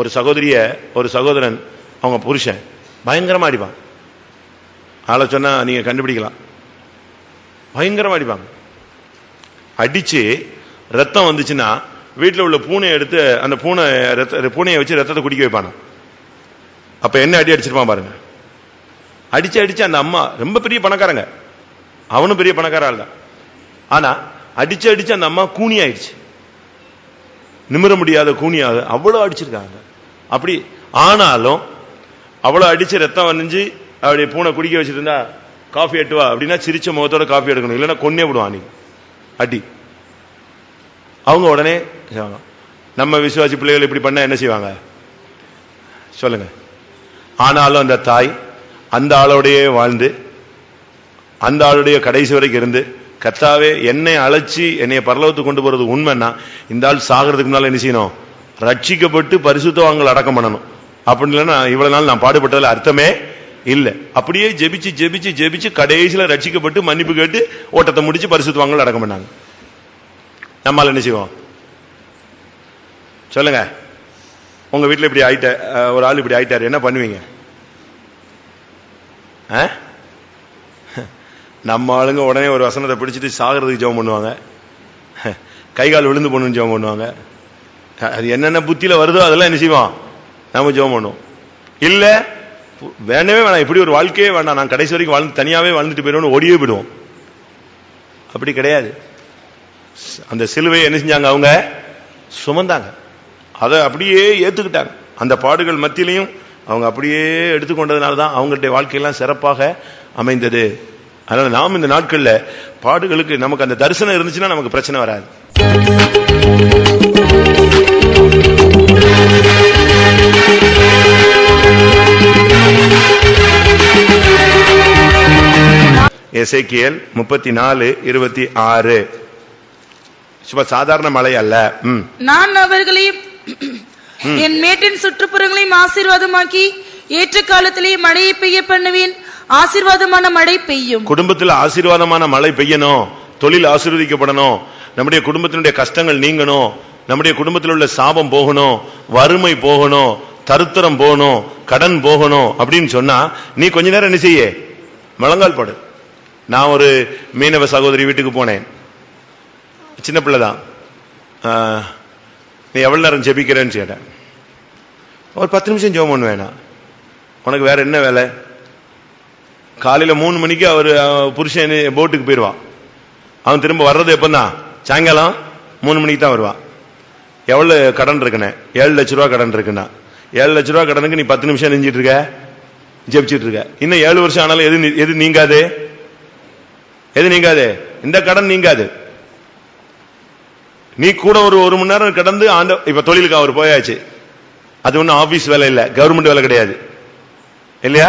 ஒரு சகோதரன் அவங்க புருஷன் பயங்கரமா அடிப்பான். ஆளை சொன்னா நீங்க கண்டுபிடிக்கலாம். பயங்கரமா அடிப்பாங்க. அடிச்சு ரத்தம் வந்துச்சுன்னா வீட்டில் உள்ள பூனையை எடுத்து அந்த பூனையை வச்சு ரத்தத்தை குடிக்க வைப்பான. அப்ப என்ன அடி அடிச்சிருப்பான் பாருங்க. அடிச்சு அந்த அம்மா ரொம்ப பெரிய பணக்காரங்க, அவனும் பெரிய பணக்கார ஆள் தான். ஆனா அடிச்சு அந்த அம்மா கூனி ஆயிடுச்சு, நிமிர முடியாத கூனியாக அவ்வளவு அடிச்சிருக்காங்க. அப்படி ஆனாலும் அவ்வளவு அடிச்சு ரத்தம் வரைஞ்சு அப்படி பூனை குடிக்க வச்சுட்டு இருந்தா காஃபி எட்டுவா அப்படின்னா சிரிச்ச முகத்தோட காஃபி எடுக்கணும், இல்லைன்னா கொன்னே விடுவான் நீ அடி. அவங்க உடனே நம்ம விசுவாசி பிள்ளைகள் இப்படி பண்ண என்ன செய்வாங்க சொல்லுங்க. ஆனாலும் அந்த தாய் அந்த ஆளோடையே வாழ்ந்து அந்த ஆளுடைய கடைசி வரைக்கும் இருந்து, கர்த்தாவே என்னை அழைச்சி என்னைய பரலோகத்துக்கு கொண்டு போறது உண்மைன்னா இந்த ஆள் சாகிறதுக்கு முன்னால என்ன செய்யணும், ரட்சிக்கப்பட்டு பரிசுத்தவான்கள் அடக்கம் பண்ணணும். அப்படி இல்லைன்னா இவ்வளவு நாள் நான் பாடுபட்டதுல அர்த்தமே இல்லை. அப்படியே ஜெபிச்சு கடைசியில ரட்சிக்கப்பட்டு மன்னிப்பு கேட்டு ஓட்டத்தை முடிச்சு பரிசுத்தவான்கள் அடக்கம் பண்ணாங்க. நம்மால என்ன செய்வோம் சொல்லுங்க. உங்க வீட்டுல இப்படி ஆயிட்ட ஒரு ஆள் இப்படி ஆயிட்டாரு, என்ன பண்ணுவீங்க? நம்ம ஆளுங்க உடனே ஒரு வசனத்தை பிடிச்சிட்டு சாகிறதுக்கு ஜெபம் பண்ணுவாங்க, கை கால் விழுந்து போகணும்னு ஜெபம் பண்ணுவாங்க. அது என்னென்ன புத்தியில வருதோ அதெல்லாம் என்ன செய்வோம், நம்ம ஜெபம் பண்ணுவோம். இல்ல வேணவே வேணாம், இப்படி ஒரு வாழ்க்கையே வேண்டாம், நான் கடைசி வரைக்கும் வாழ்ந்து தனியாவே வாழ்ந்துட்டு போயிடுவோம், ஓடியே போயிடுவோம். அப்படி கிடையாது. அந்த சிலுவையை என்ன செஞ்சாங்க, அவங்க சுமந்தாங்க, அதை அப்படியே ஏத்துக்கிட்டாங்க. அந்த பாடுகள் மத்தியிலையும் அவங்க அப்படியே எடுத்துக்கொண்டதுனாலதான் அவங்களுடைய வாழ்க்கையெல்லாம் சிறப்பாக அமைந்தது. அதனால நாம் இந்த நாட்கள்ல பாடுகளுக்கு நமக்கு அந்த தரிசனம் இருந்துச்சுன்னா நமக்கு பிரச்சனை வராது. எசேக்கியேல் 34:26. சாதாரண மழை அல்ல. நான் அவர்களையும் என் மேட்டின் சுற்றுப்புறங்களையும் ஆசீர்வாதமாக்கி ஏற்ற காலத்திலே மழையை பெய்ய பண்ணுவேன், ஆசீர்வாதமான மழை பெய்யும். குடும்பத்தில் ஆசீர்வாதமான மழை பெய்யணும், தொழில் ஆசீர்வதிக்கப்படணும், நம்முடைய குடும்பத்தினுடைய கஷ்டங்கள் நீங்கணும், நம்முடைய குடும்பத்தில் உள்ள சாபம் போகணும், வறுமை போகணும், தருத்திரம் போகணும், கடன் போகணும் அப்படின்னு சொன்னா நீ கொஞ்ச நேரம் என்ன செய்ய, முழங்கால் படு. நான் ஒரு மீனவ சகோதரி வீட்டுக்கு போனேன், சின்ன பிள்ளைதான். நீ எவ்வளவு நேரம் ஜெபிக்கிறேன்னு கேட்டேன். ஒரு 10 நிமிஷம் ஜெபம் பண்ணுவேனா, உனக்கு வேற என்ன வேலை? காலையில 3 மணிக்கு அவர் புருஷன் போட்டுக்கு போயிடுவான், அவன் திரும்ப வர்றது எப்பதான் சாயங்காலம் 3 மணிக்கு தான் வருவான். எவ்வளவு கடன் இருக்குன்னு, 7 லட்ச ரூபா கடன் இருக்குன்னா, 7 லட்ச ரூபா கடனுக்கு நீ 10 நிமிஷம் நெஞ்சிட்டு இருக்க, ஜெபிச்சிட்டு இருக்க. இன்னும் 7 வருஷம் ஆனாலும் எது நீங்காது, இந்த கடன் நீங்காது. நீ கூட ஒரு மணி நேரம் கடந்து இப்ப தொழிலுக்கு அவர் போயாச்சு, அது ஒன்னும் ஆபீஸ் வேலை இல்ல, கவர்மெண்ட் வேலை கிடையாது இல்லையா?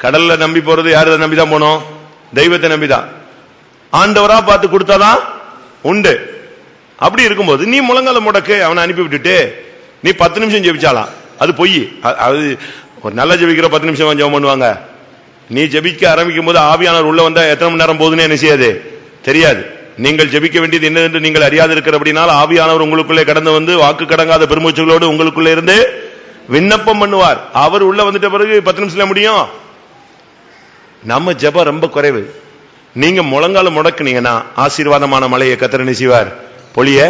கடல்ல நம்பி போறது யாரை நம்பிதான் போனோம், தெய்வத்தை நம்பிதான், ஆண்டவரா பார்த்து கொடுத்தாதான் உண்டு. அப்படி இருக்கும்போது நீ முழங்கால முடக்கு அவனை அனுப்பி விட்டுட்டு நீ 10 நிமிஷம் ஜெபிச்சாலாம், அது பொய். அது ஒரு நல்ல ஜெபிக்கிற 10 நிமிஷம் ஜெபம் பண்ணுவாங்க. நீ ஜெபிக்க ஆரம்பிக்கும் போது ஆவியானவர் உள்ள வந்தா எத்தனை மணி நேரம் போகுதுன்னு என்ன செய்யாது, தெரியாது. நீங்கள் ஜெபிக்க வேண்டியது என்ன என்று நீங்கள் அறியாது இருக்கிற அப்படினால் ஆவியானவர் உங்களுக்குள்ளே கடந்து வந்து வாக்கு கடங்காத பெருமூச்சுகளோடு உங்களுக்குள்ளே இருந்து விண்ணப்பம் பண்ணுவார். அவர் உள்ள வந்துட்ட பிறகு 10 நிமிஷத்துல முடியும். நம்ம ஜெபம் ரொம்ப குறைவு. நீங்க முழங்கால முடக்குனீங்கன்னா ஆசீர்வாதமான மழையை கர்த்தர் என்ன செய்வார், பொழிய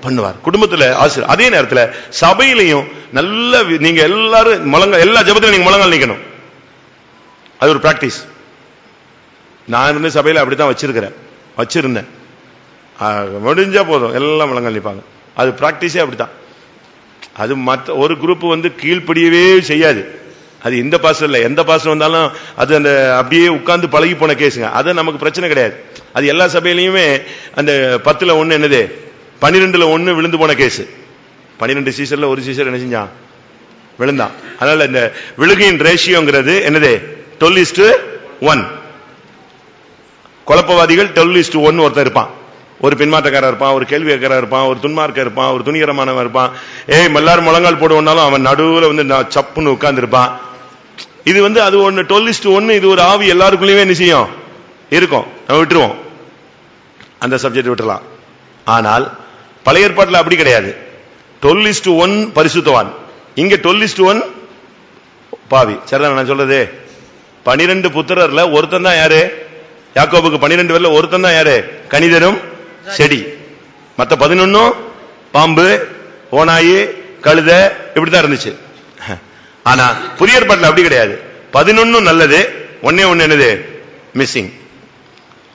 பண்ணுவார். குடும்பத்துல ஆசீர்வாதம். அதே நேரத்தில் சபையிலையும் நல்ல நீங்க எல்லாரும் எல்லா ஜெபத்திலும் நீங்க முழங்கால் நிக்கணும். அது ஒரு பிராக்டிஸ். நான் இருந்து சபையில அப்படித்தான் வச்சிருந்தேன். முடிஞ்சா போதும் எல்லாம் முழங்கால் நிற்பாங்க. அது பிராக்டிஸே அப்படித்தான். அது மற்ற ஒரு குரூப் கீழ்ப்படியவே செய்யாது. அது இந்த பாஸ்டர் இல்ல, எந்த பாஸ்டர் வந்தாலும் அது அந்த அப்படியே உட்கார்ந்து பழகி போன கேஸுங்க. அது நமக்கு பிரச்சனை கிடையாது. அது எல்லா சபையிலையுமே அந்த 10ல் 1 என்னது, 12ல் 1 விழுந்து போன கேஸ். 12 சீசர்ல ஒரு சீசர் என்ன செஞ்சான், விழுந்தான். அதனால இந்த விழுகையின் ரேஷியோங்கிறது என்னது, 12:1. குழப்பவாதிகள் 12:1 ஒருத்தர் இருப்பான். ஒரு பின்மாற்றக்காரர் இருப்பான், ஒரு கேள்விக்காரர் இருப்பான், ஒரு துன்மார்க்க இருப்பான், ஒரு துணிகரமானவன் இருப்பான். எல்லாரும் முழங்கால் போடுவோம்னாலும் அவன் நடுவுல சப்புன்னு உட்கார்ந்து இருப்பான். இது அது 12:1. இது ஒரு ஆவி எல்லாருக்குள்ளயுமே என்ன செய்யும், இருக்கும். நம்ம விட்டுருவோம், அந்த சப்ஜெக்ட் விட்டுலாம். ஆனால் பழைய ஏற்பாட்டில் அப்படி கிடையாது. 12:1 பரிசுத்தவான், இங்க 12:1 பாவி. சரிதான் நான் சொல்றது? 12 புத்திரர்ல ஒருத்தன் தான் யாரு? யாக்கோபுக்கு 12 பேர்ல ஒருத்தன் தான் யாரு? கனிதரும் செடி. மத்த 11 பாம்பு, ஓனாயி, கழுத, இப்படிதான் இருந்துச்சு. ஆனா புதிய ஏற்பாட்டுல அப்படி கிடையாது. 11 நல்லது, ஒன்னே ஒண்ணு என்னது? மிஸ்ஸிங்.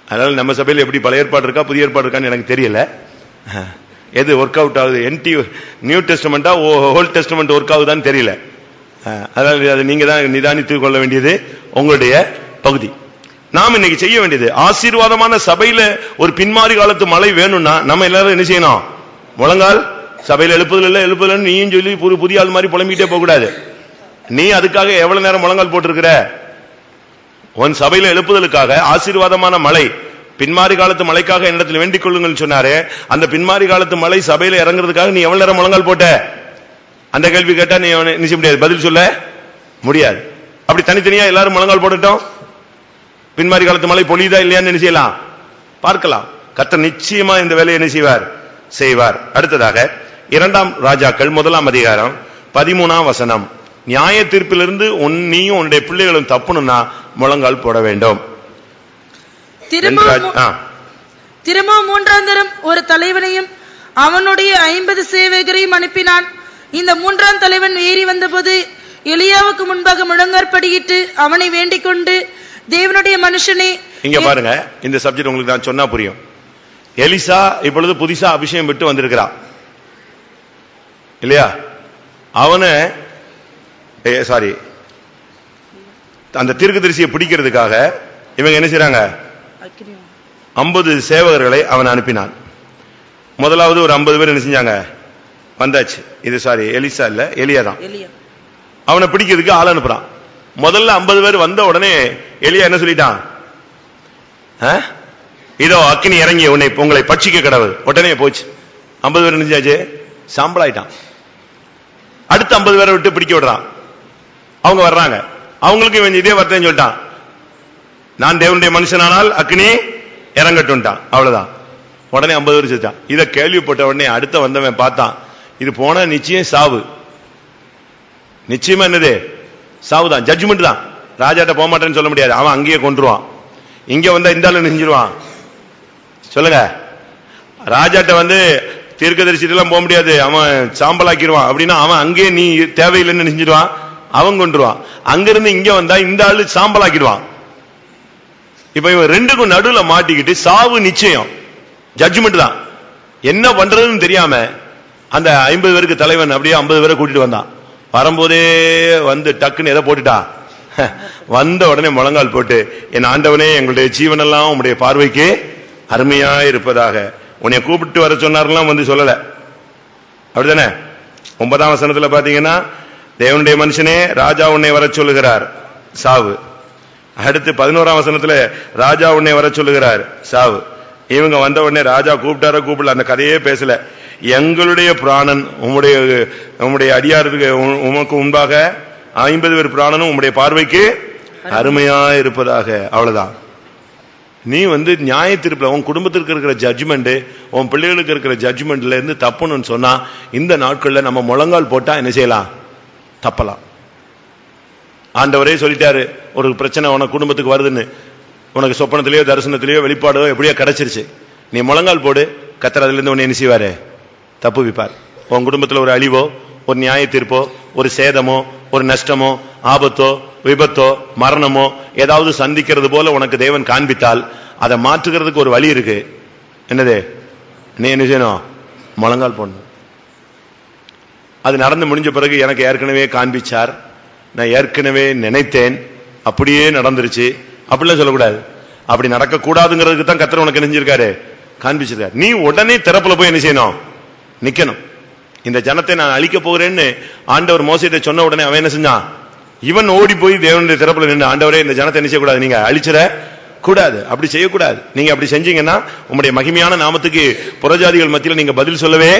அதனால நம்ம சபையில எப்படி பழைய ஏற்பாடு இருக்கா புதிய ஏற்பாடு இருக்கான்னு எனக்கு தெரியல. எது ஒர்க் அவுட் ஆகுது? நியூ டெஸ்டமெண்டா ஓல்ட் டெஸ்டமெண்ட் ஒர்க் ஆகுதான்னு தெரியல. அதாவது அது நீங்க தான் நிதானித்துக் கொள்ள வேண்டியது உங்களுடைய பகுதி. நாம் இன்னைக்கு செய்ய வேண்டியது, ஆசீர்வாதமான சபையில ஒரு பின்மாறி காலத்து மழை வேணும்னா நம்ம எல்லாரும் என்ன செய்யணும்? முழங்கால். சபையில எழுப்புதல் நீயும் சொல்லி புதிய ஆள் மாதிரி புலம்பிக்கிட்டே போக கூடாது. நீ அதுக்காக எவ்வளவு நேரம் முழங்கால் போட்டிருக்கிற? உன் சபையில எழுப்புதலுக்காக ஆசீர்வாதமான மழை, பின்மாறி காலத்து மழைக்காக என்னிடத்தில் வேண்டிக் கொள்ளுங்கள் சொன்னாரு. அந்த பின்மாறி காலத்து மழை சபையில இறங்குறதுக்காக நீ எவ்வளவு நேரம் முழங்கால் போட்ட? அந்த கேள்வி கேட்டா நீ நிச்சய முடியாது, பதில் சொல்ல முடியாது. அப்படி தனித்தனியா எல்லாரும் முழங்கால் போட்டுட்டோம். பின்மாறி காலத்து மழை பொழியுதா இல்லையான்னு என்ன செய்யலாம்? பார்க்கலாம். கர்த்தர் நிச்சயமா இந்த வேலையை என்ன செய்வார். அடுத்ததாக 2 ராஜாக்கள் 1 அதிகாரம் 13 வசனம். நியாய தீர்ப்பிலிருந்து நீயும் உன்னுடைய பிள்ளைகளும் தப்புனா முழங்கால் போட வேண்டும். திரும்பவும் 3ஆம் தரம் ஒரு தலைவனையும் அவனுடைய 50 சேவகரையும் அனுப்பினான். இந்த 3ஆம் தலைவன் ஏறி வந்தபோது எலியாவுக்கு முன்பாக முழங்காற்படியிட்டு அவனை வேண்டிக் கொண்டு, தேவனுடைய மனுஷனே. இங்க பாருங்க, இந்த சப்ஜெக்ட் உங்களுக்கு நான் சொன்னா புரியும். எலிசா இப்பொழுது புதுசா அபிஷேகம் விட்டு வந்திருக்கிறான் இல்லையா? அவனை அந்த தீர்க்கதரிசியை பிடிக்கிறதுக்காக இவங்க என்ன செய்றாங்க? 50 சேவகர்களை அவன் அனுப்பினான். முதலாவது ஒரு 50 பேர் என்ன செஞ்சாங்க? வந்தாச்சு. இது எலிசா இல்ல, எலியா தான். அவனை பிடிக்கிறதுக்கு ஆள் அனுப்புறான். முதல்ல 50 பேர் வந்த உடனே எலியா என்ன சொல்லிட்டான்? இதோ அக்கினி இறங்கி உங்களை பட்சிக்க கடவுள். உடனே போச்சு. 50 பேர் நினைச்சாச்சு, சாம்பலாயிட்டான். அடுத்த 50 பேரை விட்டு பிடிக்க விடுறான். அவங்க வர்றாங்க. அவங்களுக்கு இவன் இதே வார்த்தை சொல்லிட்டான், நான் தேவனுடைய மனுஷனானால் அக்கினி இறங்கட்டும்ட்டான். அவ்வளவுதான். உடனே 50 பேர் செத்தான். இதை கேள்விப்பட்ட உடனே அடுத்த வந்தவன் பார்த்தான், இது போன நிச்சயம் சாவு. நிச்சயமா என்னது? சாவுதான், ஜட்ஜ்மெண்ட் தான். ராஜாட்ட போக மாட்டேன்னு சொல்ல முடியாது, அவன் அங்கேயே கொன்றுவான். இங்க வந்தா இந்த ஆளு நெஞ்சிருவான். சொல்லுங்க, ராஜாட்ட வந்து தீர்க்கதரிசிட்டெல்லாம் போக முடியாது, அவன் சாம்பலாக்கிடுவான். அப்படின்னா அவன் அங்கேயே நீ தேவையில்லைன்னு நெஞ்சிடுவான், அவன் கொன்றுவான். அங்கிருந்து இங்க வந்தா இந்த ஆளு சாம்பலாக்கிடுவான். இப்ப இவன் ரெண்டுக்கும் நடுவுல மாட்டிக்கிட்டு சாவு நிச்சயம், ஜட்ஜ்மெண்ட் தான். என்ன பண்றதுன்னு தெரியாம அந்த 50 பேருக்கு தலைவன் அப்படியே 50 பேரை கூட்டிட்டு வந்தான். வரும்போதே வந்து டக்குன்னு எதை போட்டுட்டா? வந்த உடனே முழங்கால் போட்டு, என் ஆண்டவனே, எங்களுடைய ஜீவனெல்லாம் உங்களுடைய பார்வைக்கு அருமையா இருப்பதாக. உன்னை கூப்பிட்டு வர சொன்னார்லாம் வந்து சொல்லல, அப்படித்தானே? 9ஆம் வசனத்துல பாத்தீங்கன்னா, தேவனுடைய மனுஷனே, ராஜா உன்னை வர சொல்லுகிறார், சாவு. அடுத்து 11ஆம் வசனத்துல ராஜா உன்னை வர சொல்லுகிறார், சாவு. இவங்க வந்த உடனே ராஜா கூப்பிட்டார கூப்பிடல, அந்த கதையே பேசல. எங்களுடைய பிராணன் உம்முடைய அடியாருக்கு உமக்கு முன்பாக 50 பேர் பிராணனும் உம்முடைய பார்வைக்கு அருமையா இருப்பதாக. அவ்வளவுதான். நீ வந்து நியாய தீர்ப்புல உன் குடும்பத்திற்கு இருக்கிற ஜட்ஜ்மெண்ட், உன் பிள்ளைகளுக்கு இருக்கிற ஜட்ஜ்மெண்ட்ல இருந்து தப்புன்னு சொன்னா, இந்த நாட்கள்ல நம்ம முழங்கால் போட்டா என்ன செய்யலாம்? தப்பலாம். ஆண்டவரே சொல்லிட்டாரு, ஒரு பிரச்சனை உனக்கு குடும்பத்துக்கு வருதுன்னு, உனக்கு சொப்பனத்திலேயோ தரிசனத்திலேயோ வெளிப்பாடோ எப்படியோ கிடைச்சிருச்சு, நீ முழங்கால் போடு, கர்த்தர் அதுல இருந்து உன்னை என்ன செய்வாரு? தப்பு வைப்பார். உன் குடும்பத்தில் ஒரு அழிவோ, ஒரு நியாய தீர்ப்போ, ஒரு சேதமோ, ஒரு நஷ்டமோ, ஆபத்தோ, விபத்தோ, மரணமோ ஏதாவது சந்திக்கிறது போல உனக்கு தேவன் காண்பித்தால், அதை மாற்றுகிறதுக்கு ஒரு வழி இருக்கு. என்னது? நீ என்ன செய்யணும்? முழங்கால் போடணும். அது நடந்து முடிஞ்ச பிறகு எனக்கு ஏற்கனவே காண்பிச்சார், நான் ஏற்கனவே நினைத்தேன், அப்படியே நடந்துருச்சு, அப்படிலாம் சொல்லக்கூடாது. அப்படி நடக்க கூடாதுங்கிறதுக்கு தான் கர்த்தர் உனக்கு நினைஞ்சிருக்காரு, காண்பிச்சிருக்காரு. நீ உடனே திறப்புல போய் என்ன செய்யணும்? நிக்கணும். இந்த ஜனத்தை நான் அழிக்க போகிறேன்னு ஆண்டவர் மோசேட்ட சொன்ன உடனே அவன் என்ன செஞ்சான்? இவன் ஓடி போய் தேவனுடைய திறப்புல நின்று, ஆண்டவரே, இந்த ஜனத்தை என்ன செய்யக்கூடாது, நீங்க அழிச்சிட கூடாது, அப்படி செய்யக்கூடாது. நீங்க அப்படி செஞ்சீங்கன்னா உங்களுடைய மகிமையான நாமத்துக்கு புறஜாதிகள் மத்தியில் நீங்க பதில் சொல்லவே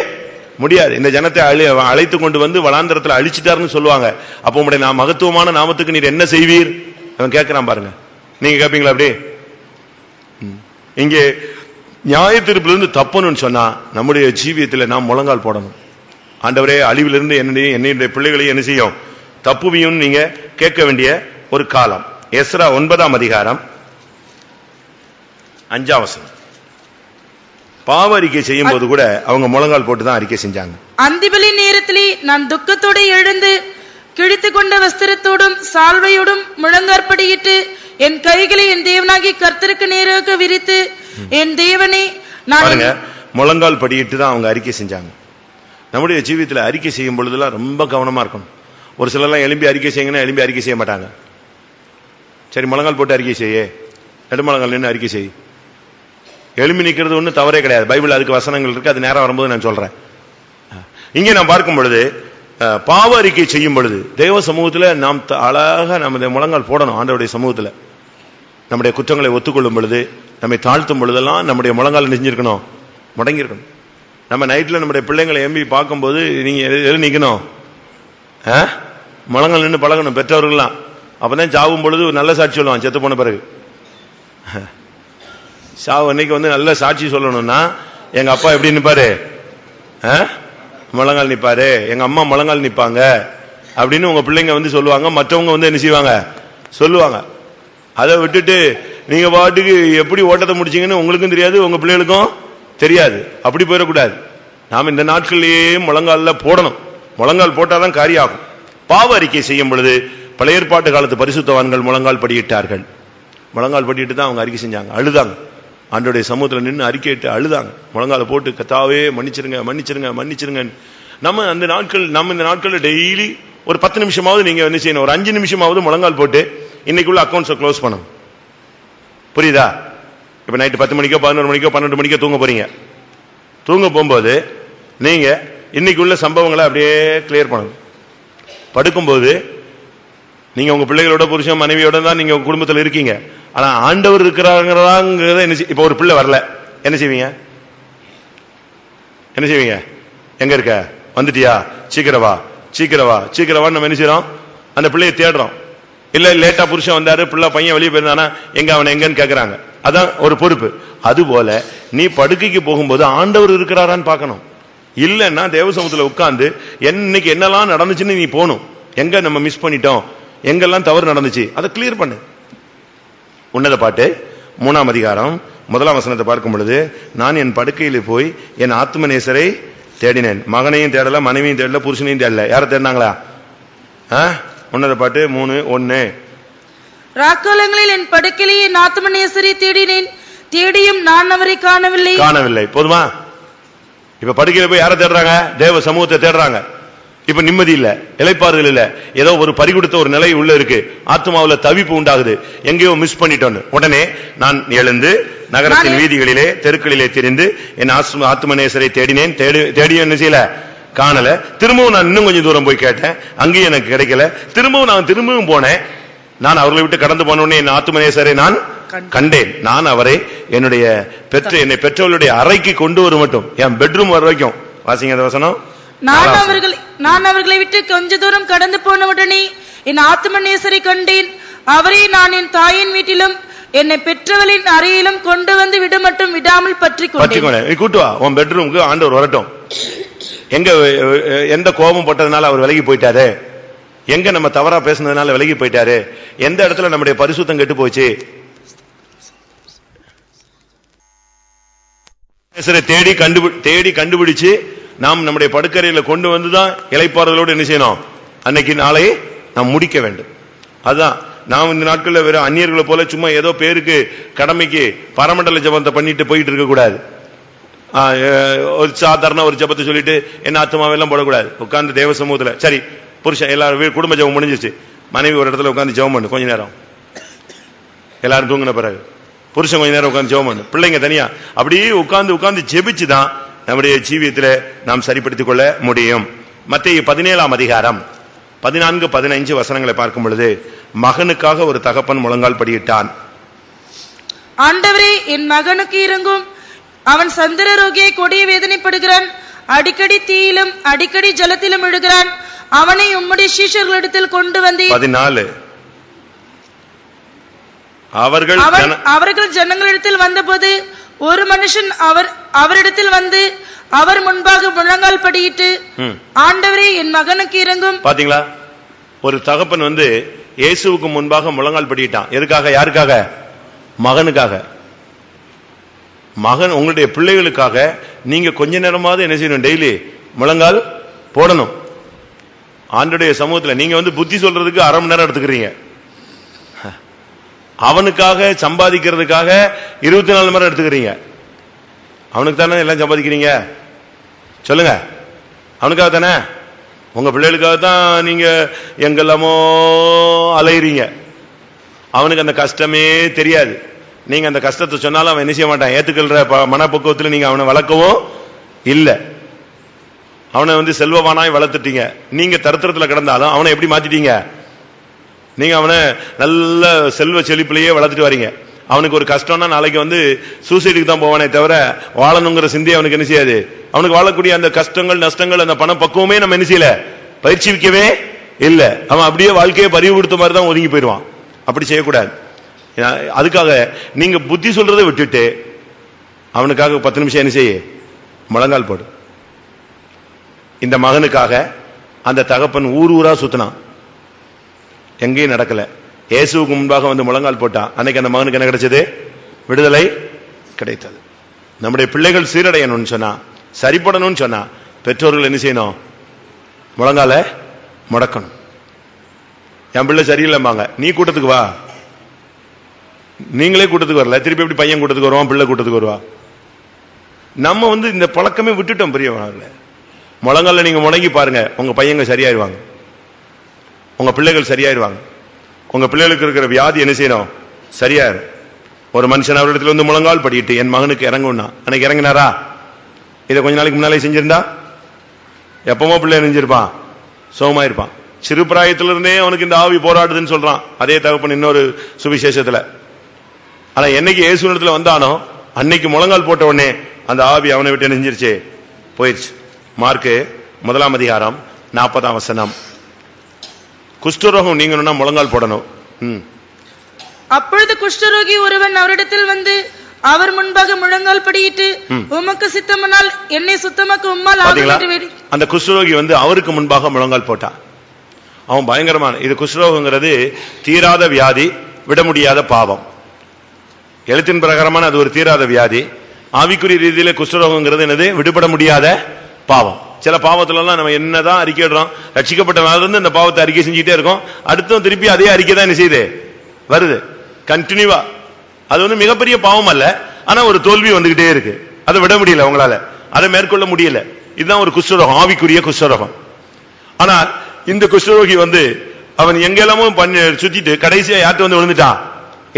முடியாது. இந்த ஜனத்தை அழைத்து கொண்டு வந்து வளாந்தரத்தில் அழிச்சிட்டாருன்னு சொல்லுவாங்க. அப்ப உங்களுடைய மகத்துவமான நாமத்துக்கு நீர் என்ன செய்வீர்? அவன் கேட்கிறான் பாருங்க. நீங்க கேட்பீங்களா? அப்படி இங்கே நியாய தீர்ப்பிலிருந்து தப்பணும்னு சொன்னா நம்முடைய ஜீவியத்தில் நாம் முழங்கால் போடணும். ஆண்டவரே அழிவிலிருந்து என்னுடைய பிள்ளைகளை என்ன செய்யும் தப்புவியும் நீங்க கேட்க வேண்டிய ஒரு காலம். எஸ்ரா 9ஆம் அதிகாரம் 5ஆம் வசனம். பாவ அறிக்கை செய்யும் போது கூட அவங்க முழங்கால் போட்டு தான் அறிக்கை செஞ்சாங்க. அந்திபலி நேரத்திலே நான் துக்கத்தோடு எழுந்து கிழித்து கொண்ட வஸ்திரத்தோடும் சால்வையோடும் முழங்காற்படியிட்டு என் கைகளை என் தேவனாகி கர்த்தருக்கு நேராக விரித்து என் தேவனே நான் முழங்கால் படியிட்டு தான் அவங்க அறிக்கை செஞ்சாங்க. நம்முடைய ஜீவியத்தில் அறிக்கை செய்யும் பொழுதுலாம் ரொம்ப கவனமா இருக்கணும். ஒரு சிலர்லாம் எலும்பி அறிக்கை செய்யுங்கன்னா எலும்பி அறிக்கை செய்ய மாட்டாங்க. சரி முழங்கால் போட்டு அறிக்கை செய்ய, நெடுமுழங்கால் நின்று அறிக்கை செய். எலும்பி நிற்கிறது ஒன்றும் தவறே கிடையாது. பைபிள் அதுக்கு வசனங்கள் இருக்கு, அது நேரம் வரும்போது நான் சொல்றேன். இங்கே நான் பார்க்கும் பொழுது பாவ அறிக்கை செய்யும் பொழுது தேவ சமூகத்தில் நாம் அழகாக நம்ம முழங்கால் போடணும். ஆண்டவருடைய சமூகத்தில் நம்முடைய குற்றங்களை ஒத்துக்கொள்ளும் பொழுது, நம்மை தாழ்த்தும் பொழுதெல்லாம் நம்முடைய முழங்கால் நெஞ்சிருக்கணும், முடங்கிருக்கணும். நம்ம நைட்ல நம்முடைய பிள்ளைங்களை எம்பி பார்க்கும்போது நீங்க எது நிக்கணும், முழங்கால் நின்று பழகணும் பெற்றவர்கள்லாம். அப்பதான் சாவும் பொழுது ஒரு நல்ல சாட்சி சொல்லுவான். செத்து போன பிறகு சாவு அன்னைக்கு நல்ல சாட்சி சொல்லணும்னா எங்க அப்பா எப்படி நிப்பாரு, முழங்கால் நிப்பாரு, எங்க அம்மா முழங்கால் நிப்பாங்க அப்படின்னு உங்க பிள்ளைங்க சொல்லுவாங்க. மற்றவங்க என்ன செய்வாங்க சொல்லுவாங்க. அதை விட்டுட்டு நீங்க பாட்டுக்கு எப்படி ஓட்டத்தை முடிச்சீங்கன்னு உங்களுக்கும் தெரியாது, உங்க பிள்ளைகளுக்கும் தெரியாது. அப்படி போயிடக்கூடாது. நாம் இந்த நாட்களிலேயே முழங்கால போடணும். முழங்கால் போட்டாதான் காரியம் ஆகும். பாவ அறிக்கை செய்யும் பொழுது பழைய ஏற்பாட்டு காலத்து பரிசுத்தவான்கள் முழங்கால் படியிட்டார்கள். முழங்கால் படியிட்டு தான் அவங்க அறிக்கை செஞ்சாங்க, அழுதாங்க. ஆண்டவருடைய சமூகத்தில் நின்று அறிக்கையிட்டு அழுதாங்க. முழங்கால போட்டு கர்த்தாவே மன்னிச்சிருங்க மன்னிச்சிருங்க மன்னிச்சிருங்க. நம்ம இந்த நாட்கள் டெய்லி ஒரு 10 நிமிஷமாவது நீங்க என்ன செய்யணும், ஒரு 5 நிமிஷமாவது முழங்கால் போட்டு இன்னைக்குள்ள அக்கௌண்ட்ஸை க்ளோஸ் பண்ணணும். புரியுதா? இப்ப நைட்டு 10 மணிக்கோ 11 மணிக்கோ 12 மணிக்கோ தூங்க போறீங்க. தூங்க போகும்போது நீங்க இன்னைக்குள்ள சம்பவங்களை அப்படியே கிளியர் பண்ணணும். படுக்கும்போது நீங்க உங்க பிள்ளைகளோட புருஷன் மனைவியோட தான் நீங்க உங்க குடும்பத்தில் இருக்கீங்க. ஆனா ஆண்டவர் இருக்கிறாங்கிறத என்ன, இப்ப ஒரு பிள்ளை வரல என்ன செய்வீங்க, என்ன செய்வீங்க, எங்க இருக்க, வந்துட்டியா, சீக்கிரவா சீக்கிரவா சீக்கிரவா நம்ம என்ன செய்யறோம், அந்த பிள்ளையை தேடுறோம். இல்ல லேட்டா புருஷன் வந்தாரு, பிள்ளை பையன் வெளியே போயிருந்தானா எங்க அவன் எங்கன்னு கேட்கறாங்க. அதான் ஒரு பொறுப்பு. அது போல நீ படுக்கைக்கு போகும்போது ஆண்டவர் இருக்கிறாரான்னு பார்க்கணும். இல்லன்னா தேவ சமூகத்துல உட்கார்ந்து இன்னைக்கு என்னெல்லாம் நடந்துச்சுன்னு நீ போகணும். எங்க நம்ம மிஸ் பண்ணிட்டோம், எங்கெல்லாம் தவறு நடந்துச்சு அதை கிளியர் பண்ணு. உன்னத பாட்டு 3ஆம் அதிகாரம் 1ஆம் வசனத்தை பார்க்கும் பொழுது, நான் என் படுக்கையில போய் என் ஆத்மநேசரை தேடினேன். மகனையும் தேடல, மனைவியும் தேடல, புருஷனையும் தேடல. யாரை தேடினாங்களா? உன்னத பாட்டு 3:1. ராக்காலங்களில் என் படுக்கையிலே என் ஆத்மநேசரை தேடினேன், தேடியும் நான் அவரை காணவில்லை. போதுமா? இப்ப படுக்கையில போய் யாரை தேடுறாங்க? தேவ சமூகத்தை தேடுறாங்க. இப்ப நிம்மதி இல்ல, இளைப்பாறுதல் இல்ல, ஏதோ ஒரு பறிகொடுத்த ஒரு நிலை உள்ள இருக்கு. ஆத்மாவுல தவிப்பு உண்டாகுது, எங்கேயோ மிஸ் பண்ணிட்டோன்னு. உடனே நான் எழுந்து நகரத்தின் வீதிகளிலே தெருக்களிலே திரிந்து என் ஆத்மநேசரை தேடினேன். தேடியும் என்ன செய்யல, காணல. திரும்பவும் நான் இன்னும் கொஞ்சம் தூரம் போய் கேட்டேன், அங்கேயும் எனக்கு கிடைக்கல. திரும்பவும் போனேன். நான் அவர்களை விட்டு கடந்து போனோடனே என் ஆத்மநேசரை நான் கண்டேன். நான் அவரை என்னை பெற்றோருடைய அறைக்கு கொண்டு வர மட்டும், என் பெட்ரூம் வர வைக்கும். வாசிங்க அந்த வசனம். நான் அவர்களை விட்டு கொஞ்ச தூரம் கடந்து போன உடனே என் ஆத்மநேசரை கண்டேன். அவரை நான் என் தாயின் வீட்டிலும் என்னை பெற்றவளின் அறையிலும் கொண்டு வந்து விட மட்டும் விடாமல் பற்றி கூட்டு வா. உன் பெட்ரூமுக்கு ஆண்டவர் வரட்டும். எங்க எந்த கோபம் போட்டதுனால அவர் விலகி போயிட்டாரு, எங்க நம்ம தவறா பேசுனதுனால விலகி போயிட்டாரு, எந்த இடத்துல நம்முடைய பரிசுத்தம் கெட்டு போச்சு, தேடி கண்டுபிடிச்சு நாம் நம்முடைய படுக்கறையில கொண்டு வந்துதான் இளைப்பாறுதலோடு என்ன செய்யணும், அன்னைக்கு நாளை நாம் முடிக்க வேண்டும். அதுதான் நாம் இந்த நாட்கள்ல வேற அந்நியர்களை போல சும்மா ஏதோ பேருக்கு கடமைக்கு பரமண்டல ஜபத்தை பண்ணிட்டு போயிட்டு இருக்க கூடாது. ஒரு சாதாரண ஒரு ஜபத்தை சொல்லிட்டு என்ன ஆத்மாவெல்லாம் போடக்கூடாது. உட்கார்ந்து தேவ சமூகத்துல சரி புருஷன் எல்லாரும் குடும்ப ஜபம் முடிஞ்சிச்சு, மனைவி ஒரு இடத்துல உட்கார்ந்து ஜபம் பண்ணு கொஞ்ச நேரம், எல்லாரும் தூங்கின பிறகு புருஷன் கொஞ்ச நேரம் உட்கார்ந்து ஜபம் பண்ணு, பிள்ளைங்க தனியா அப்படியே உட்கார்ந்து ஜெபிச்சுதான் நம்முடைய ஜீவியத்தில் நாம் சரிப்படுத்திக் கொள்ள முடியும். மத்தேயு 17ஆம் அதிகாரம் 14-15 வசனங்களை பார்க்கும் பொழுது, மகனுக்காக ஒரு தகப்பன் முழங்கால் படியிட்டான். ஆண்டவரே என் மகனுக்கு இறங்கும், அவன் சந்திர ரோகியை கொடிய வேதனைப்படுகிறான், அடிக்கடி தீயிலும் அடிக்கடி ஜலத்திலும் விழுகிறான், அவனை உம்முடைய சீஷர்களிடத்தில் கொண்டு வந்தேன். 14 அவர்கள் ஜனங்களிடத்தில் வந்தபோது ஒரு மனுஷன் அவரிடத்தில் வந்து அவர் முன்பாக முழங்கால் படியிட்டு, ஆண்டவரே என் மகனுக்கு இறங்கும். பாத்தீங்களா, ஒரு தகப்பன் வந்து இயேசுவுக்கு முன்பாக முழங்கால் படியிட்டான். எதுக்காக? யாருக்காக? மகனுக்காக. மகன், உங்களுடைய பிள்ளைகளுக்காக நீங்க கொஞ்ச நேரமாவது என்ன செய்யணும்? டெய்லி முழங்கால் போடணும். ஆண்டவருடைய சமூகத்தில் நீங்க வந்து புத்தி சொல்றதுக்கு அரை மணி நேரம் எடுத்துக்கிறீங்க. அவனுக்காக சம்பாதிக்கிறதுக்காக 24 மணி நேரம் எடுத்துக்கிறீங்க. அவனுக்கு தானே எல்லாம் சம்பாதிக்கிறீங்க? சொல்லுங்க, அவனுக்காக தானே? உங்க பிள்ளைகளுக்காக தான் நீங்க எங்கெல்லாமோ அலையிறீங்க. அவனுக்கு அந்த கஷ்டமே தெரியாது. நீங்க அந்த கஷ்டத்தை சொன்னாலும் அவன் என்ன செய்ய மாட்டான். ஏத்துக்கிற மனப்பக்குவத்தில் நீங்க அவனை வளர்க்கவும் இல்லை. அவனை வந்து செல்வவானாய் வளர்த்துட்டீங்க. நீங்க தரித்திரத்தில் கிடந்தாலும் அவனை எப்படி மாத்திட்டீங்க? நீங்க அவனை நல்ல செல்வ செழிப்பிலேயே வளர்த்துட்டு வரீங்க. அவனுக்கு ஒரு கஷ்டம்னா நாளைக்கு வந்து சூசைடுக்கு தான் போவானே தவிர வாழணுங்கிற சிந்தி அவனுக்கு என்ன செய்யாது. அவனுக்கு வாழக்கூடிய அந்த கஷ்டங்கள் நஷ்டங்கள் அந்த பண பக்குவமே நம்ம என்ன செய்யல, பயிற்சிக்கவே இல்லை. அவன் அப்படியே வாழ்க்கையை பறிவு கொடுத்த மாதிரி தான் ஒதுங்கி போயிடுவான். அப்படி செய்யக்கூடாது. அதுக்காக நீங்க புத்தி சொல்றதை விட்டுட்டு அவனுக்காக 10 நிமிஷம் என்ன செய்ய, முழங்கால் போடு. இந்த மகனுக்காக அந்த தகப்பன் ஊர் ஊரா சுத்தினான், எங்கேயும் நடக்கல. இயேசுவுக்கு முன்பாக வந்து முழங்கால் போட்டான். அன்னைக்கு அந்த மகனுக்கு என்ன கிடைச்சது? விடுதலை கிடைத்தது. நம்முடைய பிள்ளைகள் சீரடையணும்னு சொன்னா, சரிப்படணும்னு சொன்னா பெற்றோர்கள் என்ன செய்யணும்? முழங்கால முடக்கணும். என் பிள்ளை சரியில்லைம்பாங்க, நீ கூட்டத்துக்கு வா. நீங்களே கூட்டத்துக்கு வரல, திருப்பி எப்படி பையன் கூட்டத்துக்கு வருவான், பிள்ளை கூட்டத்துக்கு வருவா? நம்ம வந்து இந்த பழக்கமே விட்டுட்டோம். பெரியவங்கள முழங்கால நீங்க முடங்கி பாருங்க, உங்க பையங்க சரியாயிருவாங்க, உங்க பிள்ளைகள் சரியாயிருவாங்க. உங்க பிள்ளைகளுக்கு இருக்கிற வியாதி என்ன செய்யணும்? சரியாயிரும். ஒரு மனுஷன் அவரிடத்துல வந்து முழங்கால் படிட்டு என் மகனுக்கு இறங்கும்னா, அன்னைக்கு இறங்கினாரா? இதை கொஞ்ச நாளைக்கு முன்னாலே செஞ்சிருந்தா எப்பமோ பிள்ளை நெஞ்சிருப்பான், சோகமாயிருப்பான். சிறு பிராயத்திலிருந்தே அவனுக்கு இந்த ஆவி போராடுதுன்னு சொல்றான் அதே தகப்பன் இன்னொரு சுவிசேஷத்துல. ஆனா என்னைக்கு இயேசுவிடத்துல வந்தானோ அன்னைக்கு முழங்கால் போட்ட உடனே அந்த ஆவி அவனை விட்டு நெஞ்சிருச்சு, போயிடுச்சு. மார்க்கு 1 அதிகாரம் 40 வசனம். குஷ்டரோகம் நீங்கணும்னா முழங்கால் போடணும். அப்பொழுது குஷ்டரோகி ஒருவன் அவரிடத்தில் வந்து அவர் முன்பாக முழங்கால் படியிட்டு, உமக்கு சித்தமானால் என்னை சுத்தமாக்க உம்மால் ஆகும் என்று வேண்டி. அந்த குஷ்டரோகி வந்து அவருக்கு முன்பாக முழங்கால் போட்டான். அவன் பயங்கரமான, இது குஷ்டரோகங்கிறது தீராத வியாதி, விட முடியாத பாவம். எழுத்தின் பிரகாரமான அது ஒரு தீராத வியாதி. ஆவிக்குரிய ரீதியில குஷ்டரோகங்கிறது என்னது? விடுபட முடியாத பாவம். சில பாவத்துல எல்லாம் நம்ம என்னதான் அறிக்கையிடுறோம், ரட்சிக்கப்பட்ட நாள்ல இருந்து இந்த பாவத்தை அறிக்கை செஞ்சுட்டே இருக்கோம், அடுத்தும் திருப்பி அதே அறிக்கை தான் என்ன செய்யுது, வருது கண்டினியூவா. அது வந்து மிகப்பெரிய பாவம் அல்ல, ஆனா ஒரு தோல்வி வந்துகிட்டே இருக்கு. அதை விட முடியல, உங்களால அதை மேற்கொள்ள முடியல. இதுதான் ஒரு குஷ்டரோகம், ஆவிக்குரிய குஷ்டரோகம். ஆனால் இந்த குஷ்டரோகி வந்து அவன் எங்கெல்லாமும் பண்ணி சுத்திட்டு கடைசியா யார்கிட்ட வந்து விழுந்துட்டான்?